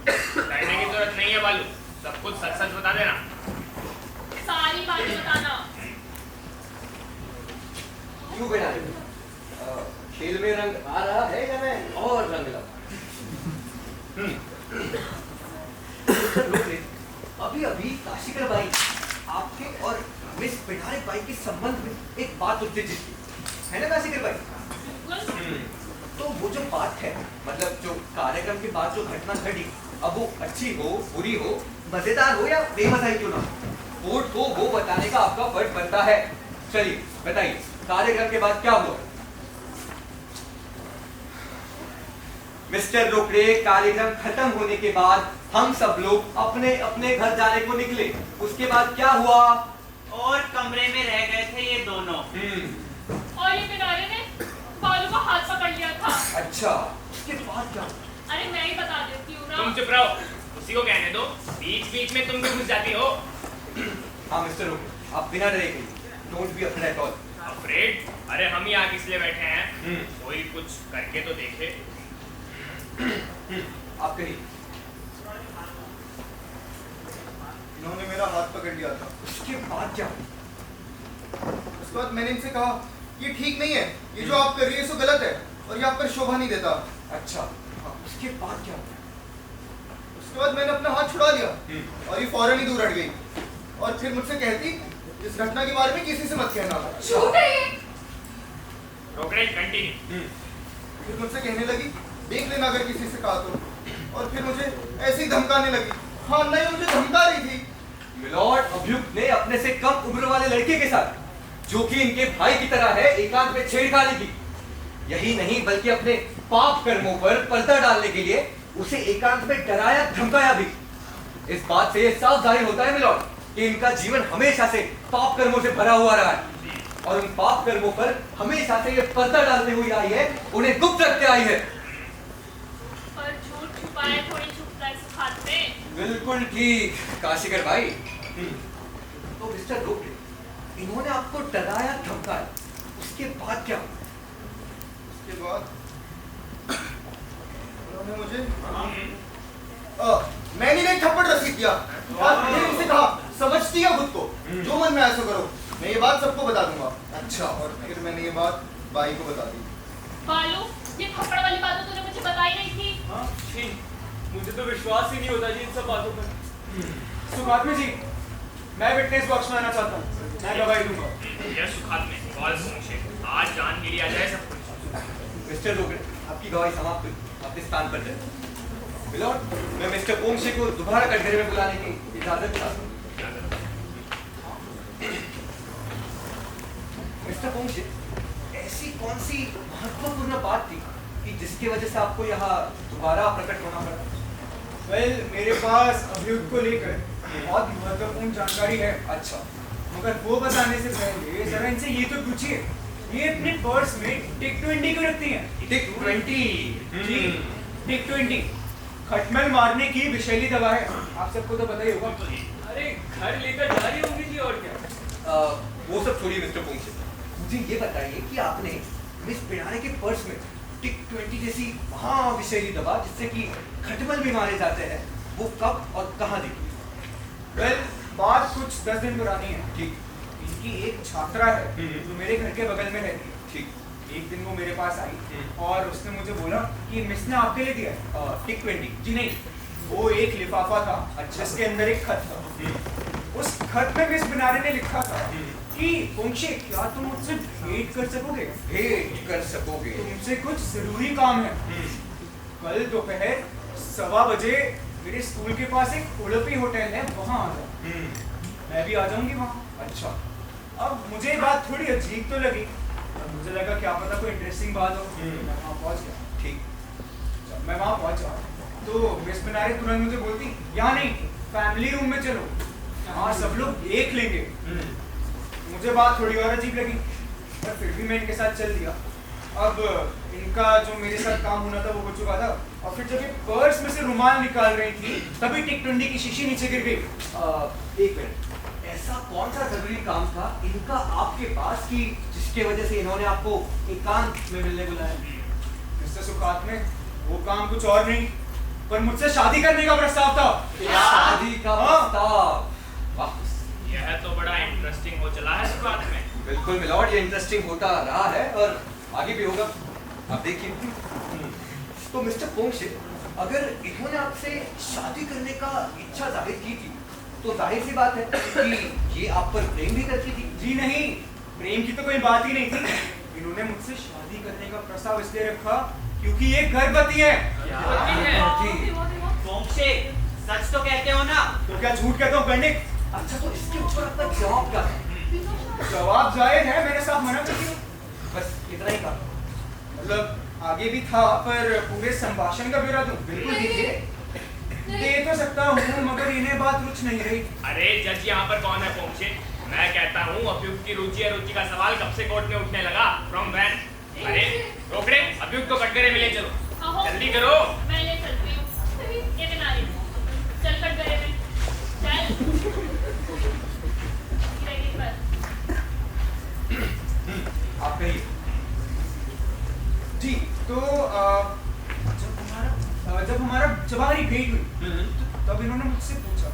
डरने की जरूरत नहीं है बालू, सब कुछ सच सच बता देना। सारी बातें बताना। क्यों बेटा, खेल में रंग आ रहा है या मैं और रंग लगा? अभी अभी काशीकर बाई आपके और मिस बिनारे बाई के संबंध में एक बात उत्तेजित की है ना काशीकर बाई? बिल्कुल। तो वो जो बात है, मतलब जो कार्यक्रम के बाद जो घटना घटी, अब वो अच्छी हो, बुरी हो, मजेदार हो या बेमजा क्यों ना, कोर्ट को वो बताने का आपका फर्ज बनता है। चलिए बताइए, कार्यक्रम के बाद क्या हुआ? मिस्टर रोकड़े, कार्यक्रम खत्म होने के बाद हम सब लोग अपने अपने घर जाने को निकले, उसके बाद क्या हुआ? और कमरे में रह गए थे ये दोनों। और ये किनारे ने बालू का हाथ पकड़ लिया था। अच्छा, उसके बाद क्या? अरे मैं ही बता देती हूँ ना। तुम चुप रहो, उसी को कहने दो, बीच बीच में तुम भी घुस जाती हो। हाँ मिस्टर रोकड़े, आप बिना डरे कहिए, don't be afraid at all. Afraid? अरे हम ही यहाँ किस लिए बैठे हैं, कोई कुछ करके तो देखे। आप कहिए। इन्होंने मेरा हाथ पकड़ लिया था। उसके बाद क्या? उसके बाद मैंने इनसे कहा, ये ठीक नहीं है, ये जो आप कर रही है सो गलत है और ये आप पर शोभा नहीं देता। अच्छा, उसके बाद क्या? उसके बाद मैंने अपना हाथ छुड़ा लिया और ये फौरन ही दूर हट गई और फिर मुझसे कहती, इस घटना के बारे में किसी से मत कहना। झूठ है ये। रोकड़े कंटिन्यू। फिर मुझसे कहने लगी, देख लेना अगर किसी से कहा तो, और फिर मुझे ऐसे ही धमकाने लगी। हाँ नहीं, मुझे धमका रही थी। मिलॉर्ड, अभियुक्त ने अपने से कम उम्र वाले लड़के के साथ, जो कि इनके भाई की तरह है, एकांत में छेड़खानी की। यही नहीं बल्कि अपने पाप कर्मों पर पर्दा डालने के लिए उसे एकांत में डराया, धमकाया भी। इस बात से यह साफ जाहिर होता है मिलॉर्ड कि इनका जीवन हमेशा से पाप कर्मों से भरा हुआ रहा है और उन पाप कर्मों पर हमेशा से ये पर्दा डालते हुए आई है, उन्हें गुप्त रखते आई है। पर झूठ छुपाए थोड़ी छुपता है इस हाथ में। बिल्कुल ठीक काशीकर भाई। तो मिस्टर रोकड़े, इन्होंने आपको डराया, धमकाया, उसके बाद क्या? उसके बाद उन्होंने मुझे मैंने एक थप्पड़ रसीद दिया और मैंने उनसे कहा, समझती है खुद को, जो मन में ऐसा करो, मैं ये बात सबको बता दूंगा। अच्छा, और फिर मैंने ये बात बाई को बता दी। बालू, ये थप्पड़ वाली बात तो तूने मुझे बताई नहीं थी। हाँ छी, मुझे तो विश्वास ही नहीं होता जी इन सब बातों पर। सुखात्मे जी, मैं विटनेस बॉक्स में आना चाहता हूँ, मैं गवाही दूंगा। यह सुखात में कॉल पोंक्षे आज जान के लिए आ जाए सब कुछ। मिस्टर रोकड़े, आपकी गवाही समाप्त हुई, अपने स्थान पर जाए। मिलॉर्ड, मैं मिस्टर पोंक्षे को दोबारा कटघरे में बुलाने की इजाजत चाहता हूँ। मिस्टर पोंक्षे, ऐसी कौन सी महत्वपूर्ण बात थी कि जिसकी वजह से आपको यहाँ दोबारा प्रकट होना पड़ा? वेल, मेरे पास अभियुक्त को लेकर बहुत महत्वपूर्ण जानकारी है। अच्छा, मगर वो बताने से पहले जरा इनसे ये तो पूछिए, ये अपने पर्स में टिक 20 क्यों रखती हैं? टिक 20। जी, टिक 20 खटमल मारने की विषैली दवा है, आप सबको तो पता ही होगा। अरे घर लेकर जा रही होंगी जी, और क्या। वो सब छोड़िए मिस्टर पोंक्षे, मुझे ये बताइए कि आपने मिस पिनारे के पर्स में टिक 20 जैसी महाविषैली दवा जिससे कि खटमल भी मारे जाते हैं, वो कब और कहाँ देखी? वेल, बात कुछ 10 दिन पुरानी है। ठीक इनकी एक छात्रा है जो मेरे घर के बगल में रहती है। ठीक। एक दिन वो मेरे पास आई और उसने मुझे बोला कि मिस ने आपके लिए दिया है टिक 20। जी नहीं, वो एक लिफाफा था जिसके अंदर एक खत था। उस खत में मिस बनारे ने लिखा था कि पोंक्षे, क्या तुम मुझसे भेंट कर सकोगे? भेंट कर सकोगे? तुमसे कुछ जरूरी काम है। कल दोपहर 1:15 बजे मेरे स्कूल के पास एक उडुपी होटल है, वहाँ आ जाओ। मैं भी आ जाऊंगी वहाँ। अच्छा, अब मुझे ये बात थोड़ी अजीब तो लगी, पर मुझे लगा क्या पता कोई इंटरेस्टिंग बात हो। मैं वहाँ पहुँच गया। ठीक। जब मैं वहाँ पहुँचा तो मिस बनारे तुरंत मुझे बोलती, यहाँ नहीं, फैमिली रूम में चलो, यहाँ सब लोग देख लेंगे। मुझे बात थोड़ी और अजीब लगी, पर फिर भी मैं इनके साथ चल दिया। अब इनका जो मेरे साथ काम होना था वो हो चुका था, और फिर जब ये पर्स में से रुमाल निकाल रही थी तभी टिक 20 की शीशी नीचे गिर गई। एक मिनट, ऐसा कौन सा जरूरी काम था इनका आपके पास कि जिसके वजह से इन्होंने आपको एकांत में मिलने बुलाया? मिस्टर सुखात में वो काम कुछ और नहीं, पर मुझसे शादी करने का प्रस्ताव था। शादी का प्रस्ताव? वाह, यह तो बड़ा इंटरेस्टिंग हो चला है शुरुआत में। बिल्कुल मिलॉर्ड, ये इंटरेस्टिंग होता रहा है और आगे भी होगा, आप देखिए। तो मिस्टर पोंक्षे, अगर इन्होंने आपसे शादी करने का इच्छा जाहिर की थी तो जाहिर सी बात है कि ये आप पर प्रेम भी करती थी। जी नहीं, प्रेम की तो कोई बात ही नहीं थी। इन्होंने मुझसे शादी करने का प्रस्ताव इसलिए रखा क्योंकि ये गर्भवती है। पोंक्षे, सच तो कहते हो ना? तो क्या झूठ कहता हूँ पंडित? अच्छा, तो इसके ऊपर आपका जवाब क्या है? जवाब जायज है, मैंने साफ मना कर दिया। बस इतना ही कहा? मतलब आगे भी था, पर पूरे संभाषण का ब्यौरा दूं? बिल्कुल दीजिए। दे तो सकता हूँ, मगर इन्हें बात रुच नहीं रही। अरे जज यहाँ पर कौन है पोंक्षे? मैं कहता हूँ अभियुक्त की रुचि अरुचि का सवाल कब से कोर्ट में उठने लगा? From when? अरे रोकड़े, अभियुक्त को कटघरे में ले चलो, जल्दी करो। मैं ले चलती हूँ। ये बिनारी, चल कटघरे में, चल। रेडी पर। आप कहिए। जी, तो जब हमारी भेंट हुई तब इन्होंने मुझसे पूछा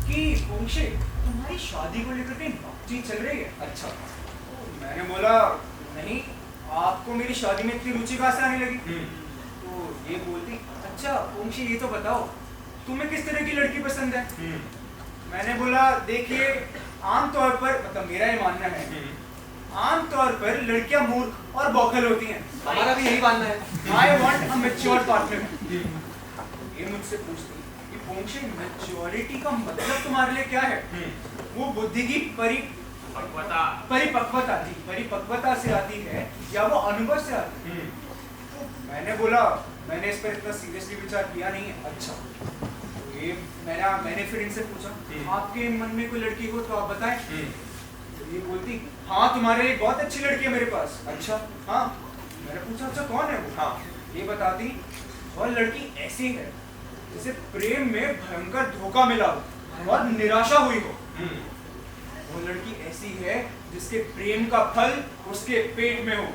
कि पोंक्षे, तुम्हारी शादी को लेकर कहीं बातचीत चल रही है? अच्छा। तो मैंने बोला नहीं, आपको मेरी शादी में इतनी रुचि कहाँ से आने लगी? तो ये बोलती, अच्छा पोंक्षे, ये तो बताओ तुम्हें किस तरह की लड़की पसंद है? मैंने बोला, देखिए आमतौर पर, मतलब मेरा ये मानना है, आमतौर पर लड़कियां मूर्ख और बौखल होती हैं। हमारा भी यही मानना है। I want a mature partner। ये मुझसे पूछती कि पोंक्षे, मैच्योरिटी का मतलब तुम्हारे लिए क्या है? वो बुद्धि की परिपक्वता जी, परिपक्वता से आती है या वो अनुभव से आती है? तो मैंने बोला, मैंने इस पर इतना सीरियसली विचार किया नहीं है। अच्छा। ये मैंने फिर इनसे पूछा, आपके मन में कोई लड़की हो तो आप बताएं। ये बोलती, हाँ तुम्हारे लिए बहुत अच्छी लड़की है मेरे पास। अच्छा। हाँ। मैंने पूछा, अच्छा कौन है वो? हाँ। ये बताती, वह लड़की ऐसी है जिसे प्रेम में भयंकर धोखा मिला हो और निराशा हुई हो। वो लड़की ऐसी है जिसके प्रेम का फल उसके पेट में हो।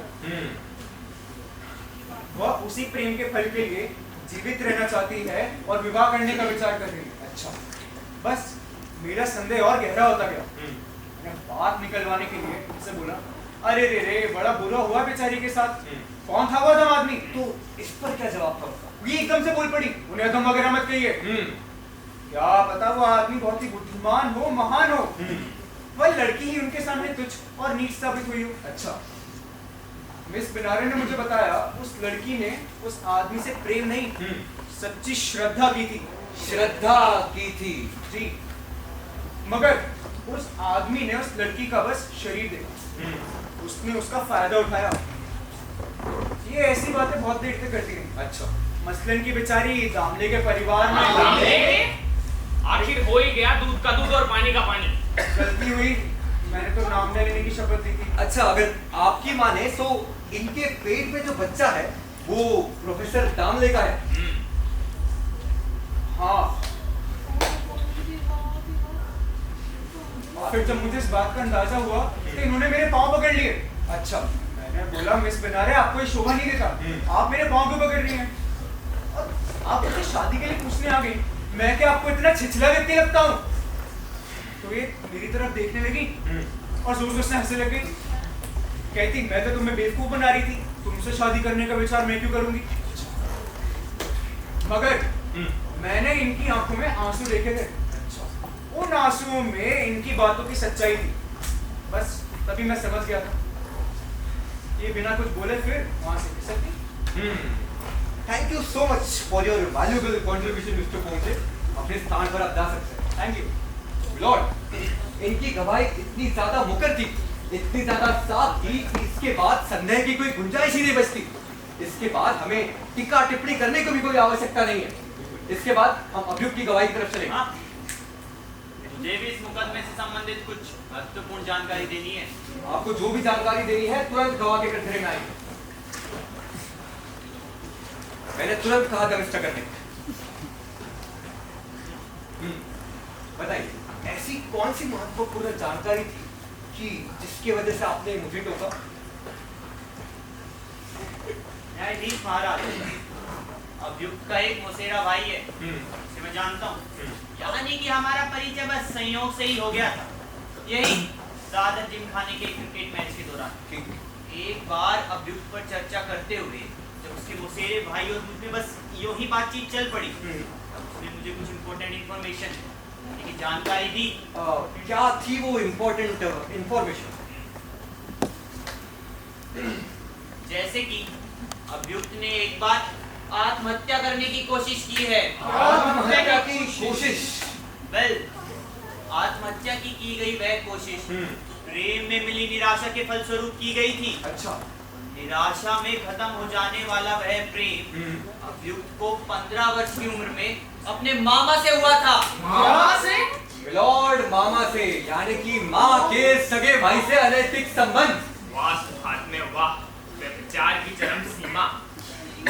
वह उसी प्रेम के फल के लिए जीवित रहना चाहती है और विवाह करने का विचार कर रही है। अच्छा। बस मेरा संदेह और गहरा होता गया। मैंने बात निकलवाने के लिए उनसे बोला, अरे रे रे, बड़ा बुरा हुआ बेचारी के साथ। कौन था वो अधम आदमी? तो इस पर क्या जवाब था उसका? ये एकदम से बोल पड़ी, उन्हें अधम वगैरह मत कहिए। क्या पता वो आदमी बहुत ही बुद्धिमान हो, महान हो। वह लड़की ही उनके सामने तुच्छ और नीच साबित हुई हो। अच्छा। मिस बिनारे ने मुझे बताया उस लड़की ने उस आदमी से प्रेम नहीं, सच्ची श्रद्धा की थी। श्रद्धा की थी? जी, मगर उस आदमी ने उस लड़की का बस शरीर देखा, उसने उसका फायदा उठाया। ये ऐसी बातें बहुत देर तक करती रही। अच्छा। मसलन की बेचारी दामले के परिवार में आखिर हो ही गया, दूध का दूध और पानी का पानी। गलती हुई, मैंने तो नाम लेने की शपथ दी थी। अच्छा, अगर आपकी माने तो इनके पेट में जो बच्चा है वो प्रोफेसर दामले का है। हाँ। फिर जब मुझे इस बात का अंदाजा हुआ तो इन्होंने मेरे पांव पकड़ लिए। अच्छा। मैंने बोला, मिस बिनारे, आपको ये शोभा नहीं देता, आप मेरे पांव क्यों पकड़ रही हैं? और आप मुझसे शादी के लिए पूछने आ गई, मैं क्या आपको इतना छिछला व्यक्ति लगता हूँ? तो ये मेरी तरफ देखने लगी और जोर जोर से हंसने लग गई। कहती, मैं तो तुम्हें बेवकूफ बना रही थी, तुमसे शादी करने का विचार मैं क्यों करूंगी? मगर मैंने इनकी आंखों में आंसू देखे थे। उन आंसुओं में इनकी बातों की सच्चाई थी। बस तभी मैं समझ गया था। ये बिना कुछ बोले फिर वहां से खिसक गई। Thank you so much for your valuable contribution mister Ponche. अपने स्थान पर आप जा सकते हैं। थैंक यू लॉर्ड, इनकी गवाही इतनी ज्यादा मुकर थी, इतनी ज्यादा साफ थी कि इसके बाद संदेह की कोई गुंजाइश ही नहीं बचती। इसके बाद हमें टीका टिप्पणी करने की भी कोई आवश्यकता नहीं है। इसके बाद हम अभियुक्त की गवाही की तरफ चलेंगे। मुझे भी इस मुकदमे से संबंधित कुछ महत्वपूर्ण जानकारी देनी है। आपको जो भी जानकारी देनी है तुरंत गवाह के कटघरे में आएगी। मैंने तुरंत कहा था मिस्टर करने। बताइए, ऐसी कौन सी महत्वपूर्ण जानकारी थी कि जिसकी वजह से आपने मुझे टोका? न्यायाधीश महाराज, अभियुक्त का एक मौसेरा भाई है, जिसे मैं जानता हूँ। यानी कि हमारा परिचय बस संयोग से ही हो गया था, यही दादर जिमखाने के क्रिकेट मैच के दौरान। एक बार अभियुक्त पर चर्चा करते हुए जब उसके मौसेरे भाई और मुझ में बस यूं ही बातचीत चल पड़ी, तब उसने मुझे कुछ इम्पोर्टेंट इन्फॉर्मेशन की जानकारी दी। क्या थी वो इम्पोर्टेंट इन्फॉर्मेशन? जैसे कि अभियुक्त ने एक बार आत्महत्या करने की कोशिश की है। आत्महत्या की कोशिश? वेल, आत्महत्या की गई वह कोशिश प्रेम में मिली निराशा के फलस्वरूप की गई थी। अच्छा। निराशा में खत्म हो जाने वाला वह प्रेम अभियुक्त को 15 वर्ष की उम्र में अपने मामा से हुआ था। मामा से? लॉर्ड, मामा से, यानी कि माँ के सगे भाई से अनैतिक संबंध। वाह सुभाष में वाह, विचार की चरम सीमा।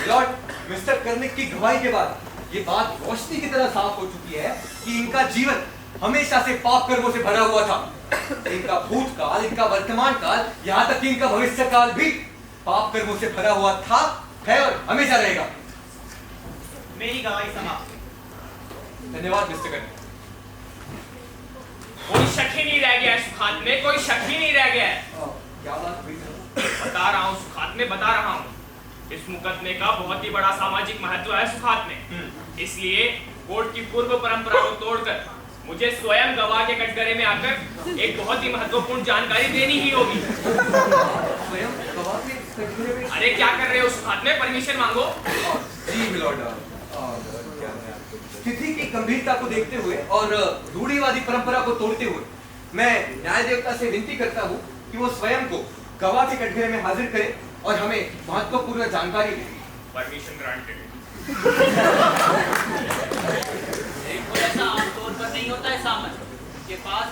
लॉर्ड, मिस्टर कर्निक की गवाही के बाद ये बात रोशनी की तरह साफ हो चुकी है कि इनका जीवन हमेशा से पाप कर्मों से भरा हुआ था। इनका भूतकाल, इनका वर्तमान काल, यहाँ तक कि इनका भविष्य काल भी पाप कर्मों से भरा हुआ था, है और हमेशा रहेगा। मेरी गवाही समाप्त। धन्यवाद मिस्टर कर्निक। कोई शक ही नहीं रह गया है सुखात में, कोई शक ही नहीं रह गया है। क्या बात हुई? बता रहा हूँ सुखात में, बता रहा हूँ। इस मुकदमे का बहुत ही बड़ा सामाजिक महत्व है सुखात में। इसलिए कोर्ट की पूर्व परंपरा को तोड़कर मुझे स्वयं गवाह के कटघरे में आकर एक बहुत ही महत्वपूर्ण जानकारी देनी ही होगी। स्वयं गवाह के कटघरे में? अरे क्या कर रहे हो सुखात में, परमिशन मांगो। जी मिलॉर्ड, स्थिति की गंभीरता को देखते हुए और रूढ़िवादी परंपरा को तोड़ते हुए मैं न्याय देवता से विनती करता हूँ कि वो स्वयं को गवाह के कटघरे में हाजिर करे और हमें महत्वपूर्ण जानकारी दे। Permission granted. देखो, ऐसा आमतौर पर नहीं होता है सामन। के पास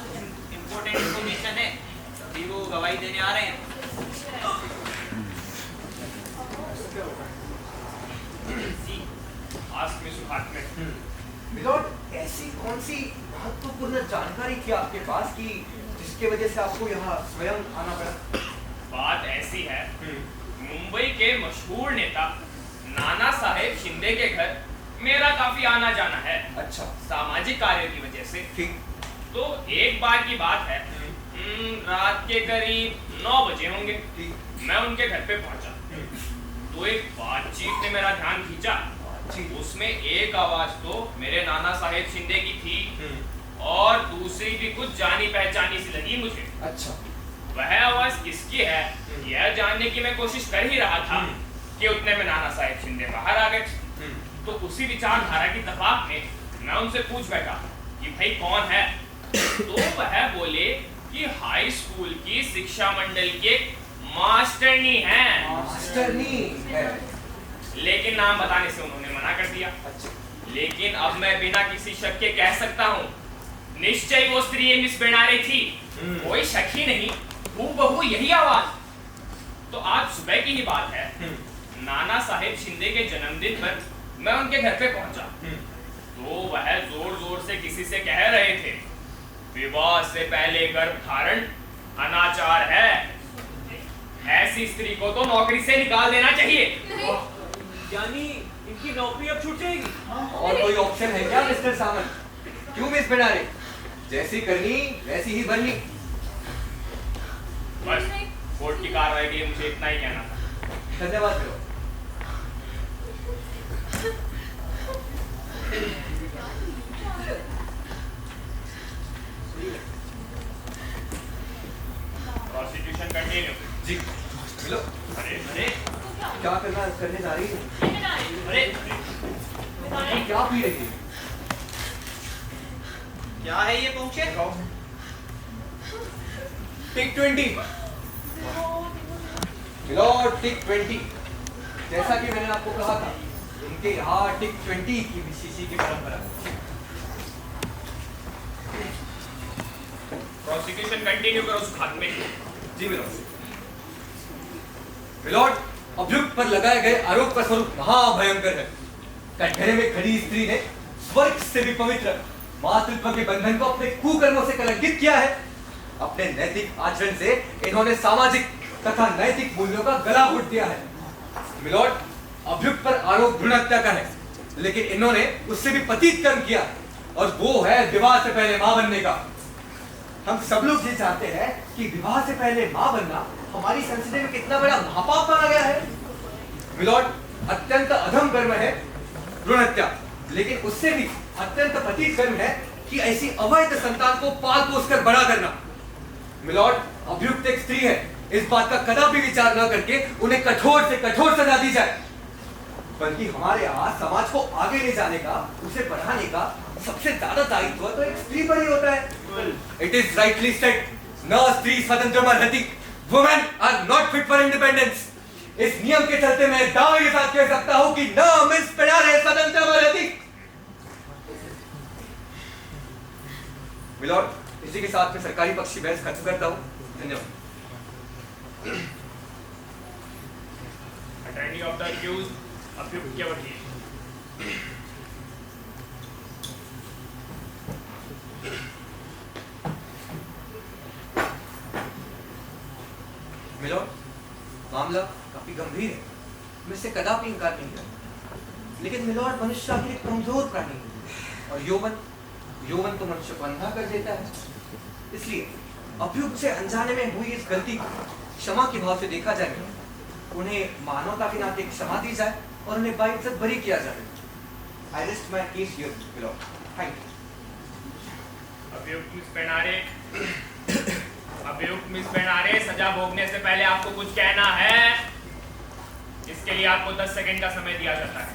इम्पोर्टेंट इंफॉर्मेशन है, तभी वो गवाही देने आ रहे हैं। आस्क मी सुखात में। मिलॉर्ड, ऐसी कौन सी महत्वपूर्ण जानकारी थी आपके पास कि जिसके वजह से आपको यहाँ स्वयं आना पड़ा? बात ऐसी है, मुंबई के मशहूर नेता नाना साहेब शिंदे के घर मेरा काफी आना जाना है। अच्छा। सामाजिक कार्य की वजह से। ठीक। तो एक बार की बात है, रात के करीब 9 बजे होंगे। मैं उनके घर पे पहुंचा तो एक बातचीत ने मेरा ध्यान खींचा। उसमें एक आवाज तो मेरे नाना साहेब शिंदे की थी और दूसरी भी कुछ जानी पहचानी सी लगी मुझे। अच्छा, वह आवाज किसकी है यह जानने की मैं कोशिश कर ही रहा था कि उतने में नाना साहेब शिंदे बाहर आ गए। तो उसी विचारधारा की तफाक में मैं उनसे पूछ बैठा कि भाई कौन है। तो वह बोले कि हाई स्कूल की शिक्षा मंडल के मास्टरनी हैं। मास्टरनी है। लेकिन नाम बताने से उन्होंने मना कर दिया। अच्छा, लेकिन अब मैं बिना किसी शक के कह सकता हूँ निश्चय वो स्त्री मिस बेनारे थी। कोई शक ही नहीं, हूबहू यही आवाज। तो आज सुबह की ही बात है, नाना साहेब शिंदे के जन्मदिन पर मैं उनके घर पे पहुंचा तो वह जोर जोर से किसी से कह रहे थे विवाह से पहले गर्भ धारण अनाचार है, ऐसी स्त्री को तो नौकरी से निकाल देना चाहिए। नहीं, यानी इनकी नौकरी अब छूट जाएगी? और कोई ऑप्शन है क्या मिस्टर सामंत? क्यों मिस बेनारे? जैसी करनी वैसी ही बननी। बस कोर्ट की कार्रवाई के लिए मुझे इतना ही कहना था। धन्यवाद करो। Prosecution continue. जी मिलो। अरे अरे क्या करने जा रही है? अरे क्या पी रही है? क्या है ये पहुंचे? टिक 20 मिलो। टिक 20 जैसा कि मैंने आपको कहा था, उनके यहाँ टिक 20 की विशिष्ट की परंपरा है। प्रोसिक्यूशन कंटिन्यू करो उस खाते में। जी मिलोड। मिलोड, अभियुक्त पर लगाए गए आरोप का स्वरूप महाभयंकर है। कटघरे में खड़ी स्त्री ने स्वर्ग से भी पवित्र मातृत्व के बंधन को अपने कुकर्मों से कलंकित किया है। अपने नैतिक आचरण से इन्होंने सामाजिक तथा नैतिक मूल्यों का गला घोट दिया है। मिलोड, अभियुक्त पर आरोप भ्रूण हत्या का है, लेकिन इन्होंने उससे भी पतित कर्म किया और वो है विवाह से पहले मां बनने का। हम सब लोग ये चाहते हैं कि विवाह से पहले मां बनना हमारी संस्कृति में कितना बड़ा महापाप माना गया है। मिलोड, अत्यंत अधम कर्म है भ्रूण हत्या, लेकिन उससे भी अत्यंत पतित कर्म है कि ऐसी अवैध संतान को पाल पोस कर बड़ा करना। मिलोड, अभियुक्त एक स्त्री है, इस बात का कदापि विचार न करके उन्हें कठोर से कठोर सजा दी जाए। बल्कि हमारे यहाँ समाज को आगे ले जाने का, उसे बढ़ाने का सबसे ज्यादा दायित्व तो एक स्त्री पर ही होता है। इट इज राइटली सेड, न स्त्री स्वतंत्र रहती, women are not fit for independence. इस नियम के चलते मैं दावे के साथ कह सकता हूँ कि न मिस बेनारे स्वतंत्र रहती। मिलोड, इसी के साथ में सरकारी पक्ष की बहस खत्म करता हूँ। धन्यवाद। अटॉर्नी ऑफ द अक्यूज्ड, अभियुक्त के वकील। मिलोड, मामला काफी गंभीर है, मैं इससे कदापि इंकार नहीं करूंगा। लेकिन मिलोड, मनुष्य आखिर एक कमजोर प्राणी है और यौवन तो मनुष्य को अंधा कर देता है। इसलिए अभियुक्त से अनजाने में हुई इस गलती को क्षमा के भाव से देखा जाए, उन्हें मानवता के नाते क्षमा दी जाए और उन्हें बाइज्जत बरी किया जाए। I rest my case here, milord. Thank you. अभियुक्त मिस बेनारे, सजा भोगने से पहले आपको कुछ कहना है? इसके लिए आपको 10 सेकंड का समय दिया जाता है।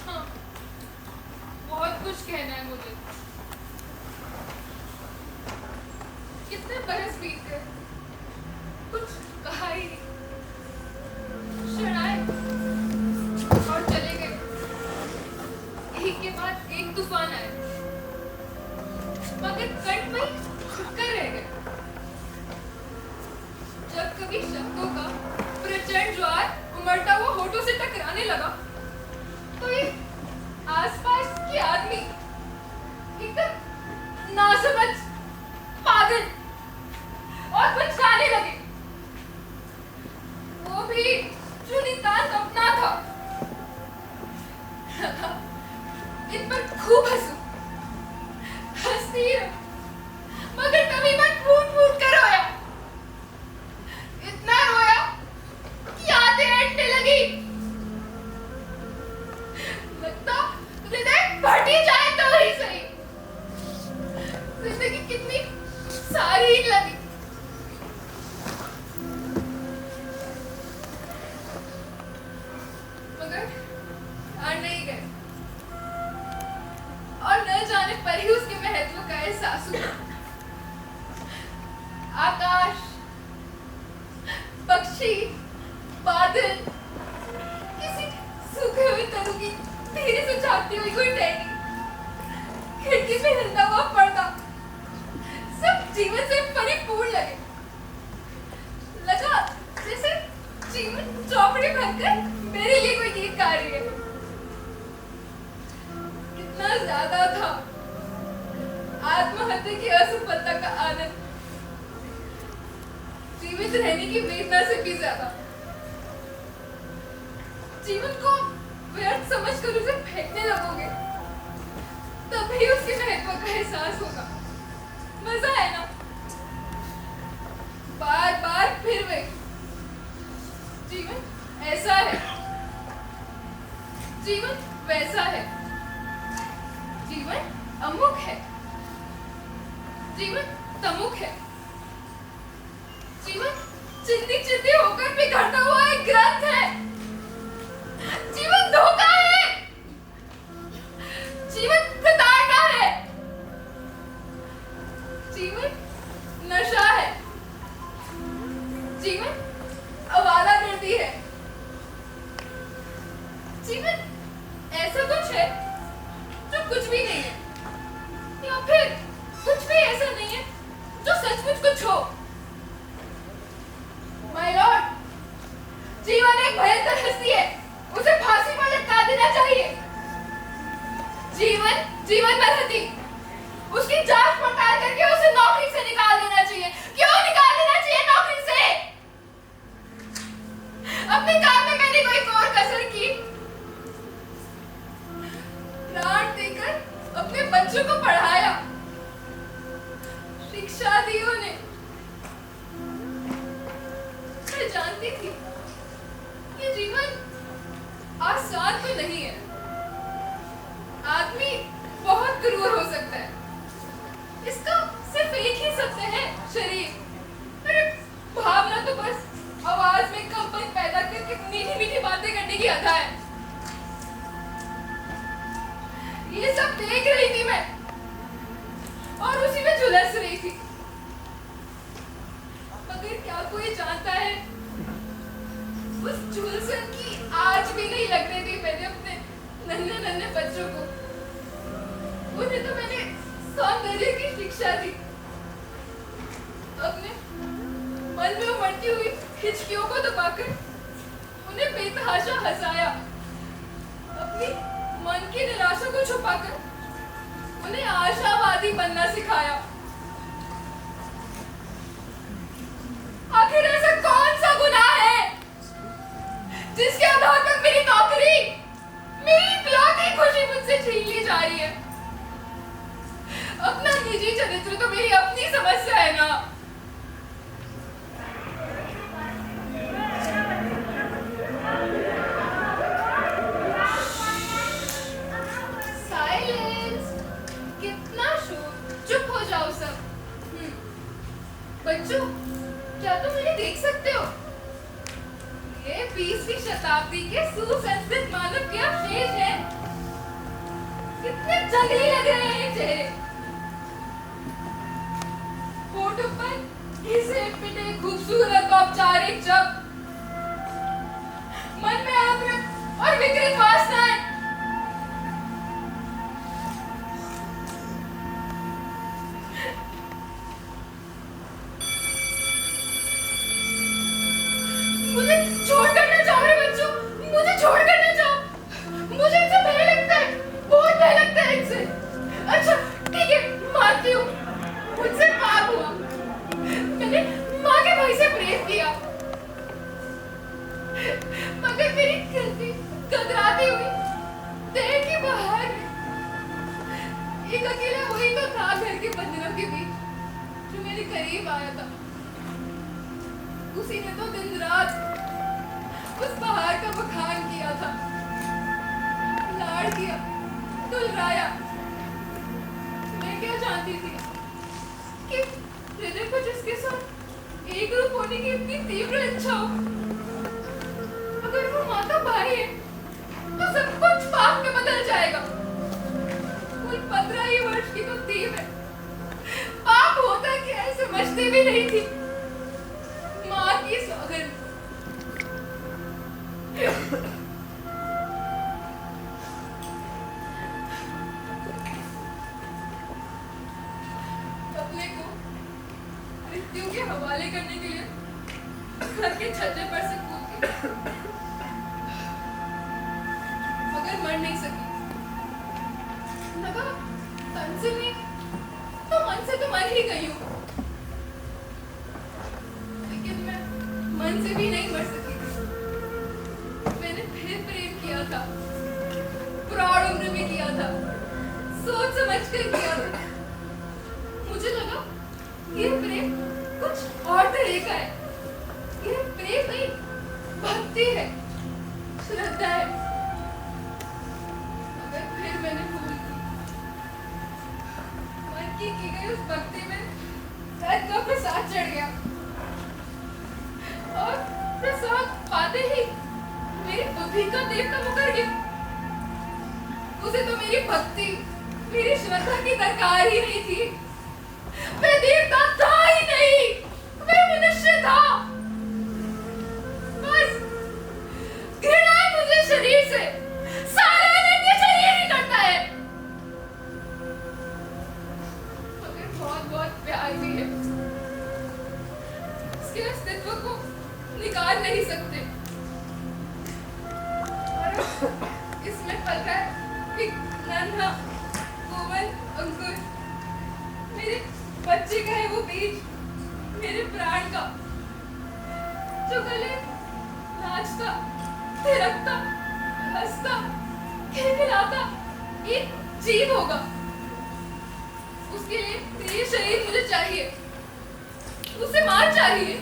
हाँ, बहुत कुछ कहना है मुझे। कितने बरस बीत गए, कुछ कहा ही नहीं। शराय और चले गए, एक के बाद एक तूफान आए, मगर कंठ में छुपकर रह गए। जब कभी शब्दों का प्रचंड ज्वार उमड़ता हुआ होठों से टकराने लगा, तो ये आसपास के आदमी एकदम नासमझ, पागल और पछताने लगे। वो भी जो नितांत अपना था, इन पर खूब हंसू, हंसती रही, मगर कभी मैं फूट फूट कर रोया, इतना रोया कि आंखें अटने लगी। लगता हृदय फट ही जाए तो ही सही। जिंदगी कितनी सारी लगी। मगर आ नहीं गए और न जाने पर ही उसके महत्व का एहसास हुआ। आकाश, पक्षी, बादल, किसी सूखे हुए तरु की धीरे से झाँकती हुई कोई टहनी, खिड़की पे हिलता हुआ पर्दा, सब जीवन से परिपूर्ण लगे। लगा जैसे जीवन चौपड़ी भरकर मेरे लिए कोई गीत गा रही है। कितना ज्यादा था आत्महत्या की असफलता का आनंद, जीवित रहने की वेदना से भी ज्यादा। जीवन को व्यर्थ समझकर उसे फेंकने लगोगे तभी उसके महत्व का एहसास होगा। मजा है ना? बार बार फिर वही। जीवन ऐसा है, जीवन वैसा है, जीवन अमुक है, जीवन तमुक है, जीवन चिंती चिंती होकर बिखरता हुआ एक ग्रंथ है, जीवन धोखा है, जीवन प्रताड़ना है, जीवन नशा है, जीवन आवारागर्दी है, जीवन ऐसा कुछ है जो कुछ भी नहीं है, या फिर कुछ भी ऐसा नहीं है जो सचमुच कुछ हो। माय लॉर्ड, जीवन एक भयंकर हस्ती है, उसे फांसी पर लटका देना चाहिए। जीवन जीवन में रहती, उसकी जांच पड़ताल करके उसे नौकरी से निकाल देना चाहिए। क्यों निकाल देना चाहिए नौकरी से? अपने काम में मैंने कोई और कसर की? प्राण देकर अपने बच्चों को पढ़ाया, शिक्षा दी उन्हें। मैं जानती थी कि जीवन आसान तो नहीं है, आदमी बहुत क्रूर हो सकता है, इसका सिर्फ एक ही सत्य है, शरीर। अरे भावना तो बस आवाज में कंपन पैदा करके मीठी मीठी बातें करने की अदा है। ये सब देख रही थी मैं और उसी में झुलस रही थी, मगर क्या कोई जानता है उस झुलसन की आज भी नहीं लग रही थी मैंने अपने नन्हे नन्हे बच्चों को। उन्हें तो मैंने सौंदर्य की शिक्षा दी, अपने मन में उमड़ती हुई हिचकियों को दबाकर उन्हें बेतहाशा हंसाया, अपनी मन की निराशा को छुपाकर उन्हें आशावादी बनना सिखाया। आखिर ऐसा कौन सा गुनाह है जिसके आधार पर मेरी नौकरी, मेरी इकलौती खुशी मुझसे छीन ली जा रही है? अपना निजी चरित्र तो मेरी अपनी समस्या है ना। साइलेंस, कितना शोर, चुप हो जाओ सब। बच्चों, क्या तुम मुझे देख सकते हो? ये 20वीं शताब्दी के सुसंस्कृत मानव के अवशेष हैं। कितने जंगली लग रहे हैं ये चेहरे। फोटो पर घिसे पिटे खूबसूरत औपचारिक जब, मन में आग्रह और विकृत वासनाएं। मुझे छोड़कर ना जाओ रे बच्चों, मुझे छोड़कर ना जाओ। मुझे इनसे भय लगता है, बहुत भय लगता है इनसे। अच्छा ठीक है, मानती हूँ, मुझसे पाप हुआ, मैंने माँ के भाई से प्रेम किया, मगर मेरी गलती कतराती हुई देह की बाहर एक अकेला वही तो था घर के बंधनों के बीच जो मेरे करीब आया था। उसी ने तो दिन रात उस पहाड़ का बखान किया था, लाड़ किया, दुलराया। मैं क्या जानती थी कि हृदय को जिसके साथ एक रूप होने की इतनी तीव्र इच्छा हो, अगर वो माता भाई है तो सब कुछ पाप में बदल जाएगा। कुल 15 ही वर्ष की तो थी मैं, पाप होता क्या है समझती भी नहीं थी। माँ की सौगंध, अपने को मृत्यु के हवाले करने के लिए घर के छज्जे पर से कूद गई, मगर मर नहीं सकी। लगा तन से नहीं तो मन से तो मर ही गई हूँ, लेकिन मैं मन से भी नहीं मर सकी थी। मैंने फिर प्रेम किया था, प्रौढ़ उम्र में किया था, सोच समझ कर किया था। मुझे लगा ये प्रेम कुछ और तरह का है, ये प्रेम नहीं भक्ति है, श्रद्धा है। मगर फिर मैंने भूल की, मन की गई उस भक्ति में दर्द का प्रसाद चढ़ गया, और प्रसाद पाते ही मेरी बुद्धि का देवता मुकर गया। उसे तो मेरी भक्ति, मेरी श्रद्धा की दरकार ही नहीं थी। मैं देवता था ही नहीं, मैं मनुष्य था। बस घृणा है मुझे शरीर से, सारा अनन्य शरीर ही करता है। मगर बहुत बहुत प्यार भी है, उसके अस्तित्व को निकाल नहीं सकते। और इसमें पल रहा है एक नन्हा कोमल अंकुर, मेरे बच्चे का है वो बीज, मेरे प्राण का, जो गले नाचता, थिरकता, हंसता, खिलखिलाता एक जीव होगा। उसके लिए ये शरीर मुझे चाहिए, उसे मां चाहिए।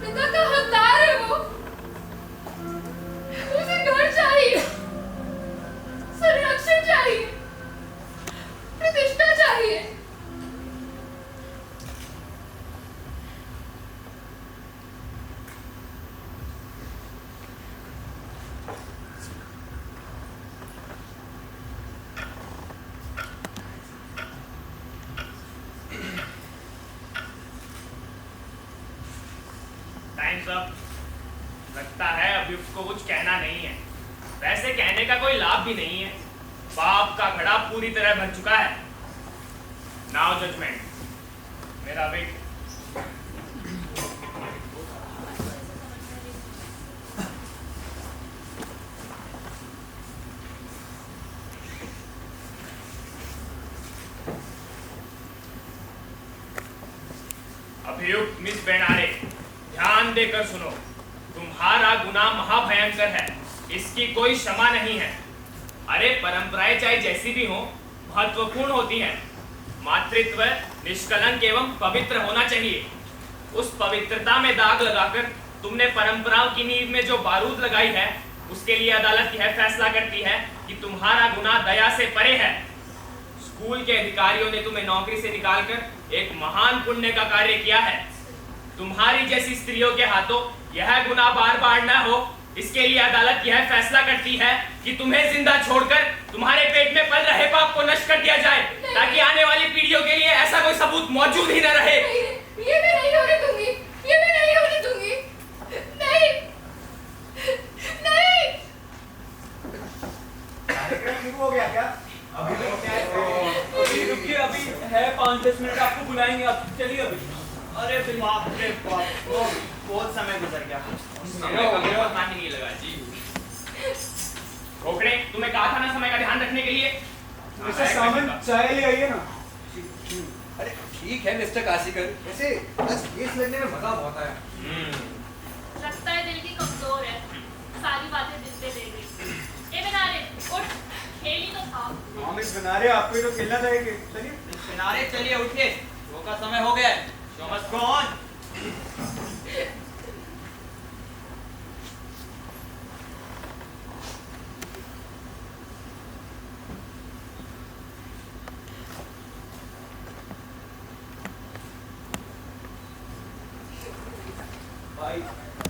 पिता का हकदार है वो, उसे घर चाहिए, संरक्षण चाहिए, प्रतिष्ठा चाहिए। Times up. लगता है अभियुक्त को कुछ कहना नहीं है। वैसे कहने का कोई लाभ भी नहीं है, पाप का घड़ा पूरी तरह भर चुका है। नाउ जजमेंट, मेरा वेट। अभियुक्त मिस बेनारे, ध्यान देकर सुनो। तुम्हारा गुनाह महाभयंकर है, इसकी कोई क्षमा नहीं है। अरे परंपराएं चाहे जैसी भी हो, महत्वपूर्ण होती हैं। मातृत्व निष्कलंक एवं पवित्र होना चाहिए। उस पवित्रता में दाग लगाकर तुमने परंपराओं की नींव में जो बारूद लगाई है, उसके लिए अदालत यह फैसला करती है कि तुम्हारा गुनाह दया से परे है। स्कूल के अधिकारियों ने तुम्हें नौकरी से निकालकर एक महान पुण्य का कार्य किया है। तुम्हारी जैसी स्त्रियों के हाथों यह गुनाह बार बार न हो, इसके लिए अदालत यह फैसला करती है कि तुम्हें जिंदा छोड़कर तुम्हारे पेट में पल रहे पाप को नष्ट कर दिया जाए, ताकि आने वाली पीढ़ियों के लिए ऐसा कोई सबूत मौजूद ही न रहे। ये भी नहीं होने दूंगी, ये भी नहीं होने दूंगी। नहीं, नहीं। कार्यक्रम शुरू हो गया क्या? अभी रुकिए, अभी है 5-10 मिनट, आपको बुलाएंगे। आप चलिए अभी। अरे बाप रे बाप, बहुत समय गुजर गया। समय का मेरा पता ही नहीं लगा जी। खोखड़े, तुम्हें कहा था ना समय का ध्यान रखने के लिए। मिस्टर सामंत, चाय ले आइए ना। अरे ठीक है मिस्टर काशीकर, वैसे आज केस लड़ने में मजा बहुत आया। लगता है दिल की कमजोर है, सारी बातें दिल पे ले गई। ए बेनारे, उठ, खेल ही तो था। हाँ मिस बनारे आपको ही तो खेलना था एक चलिए किनारे चलिए उठिए शो का समय हो गया है शो मस्ट गो ऑन भाई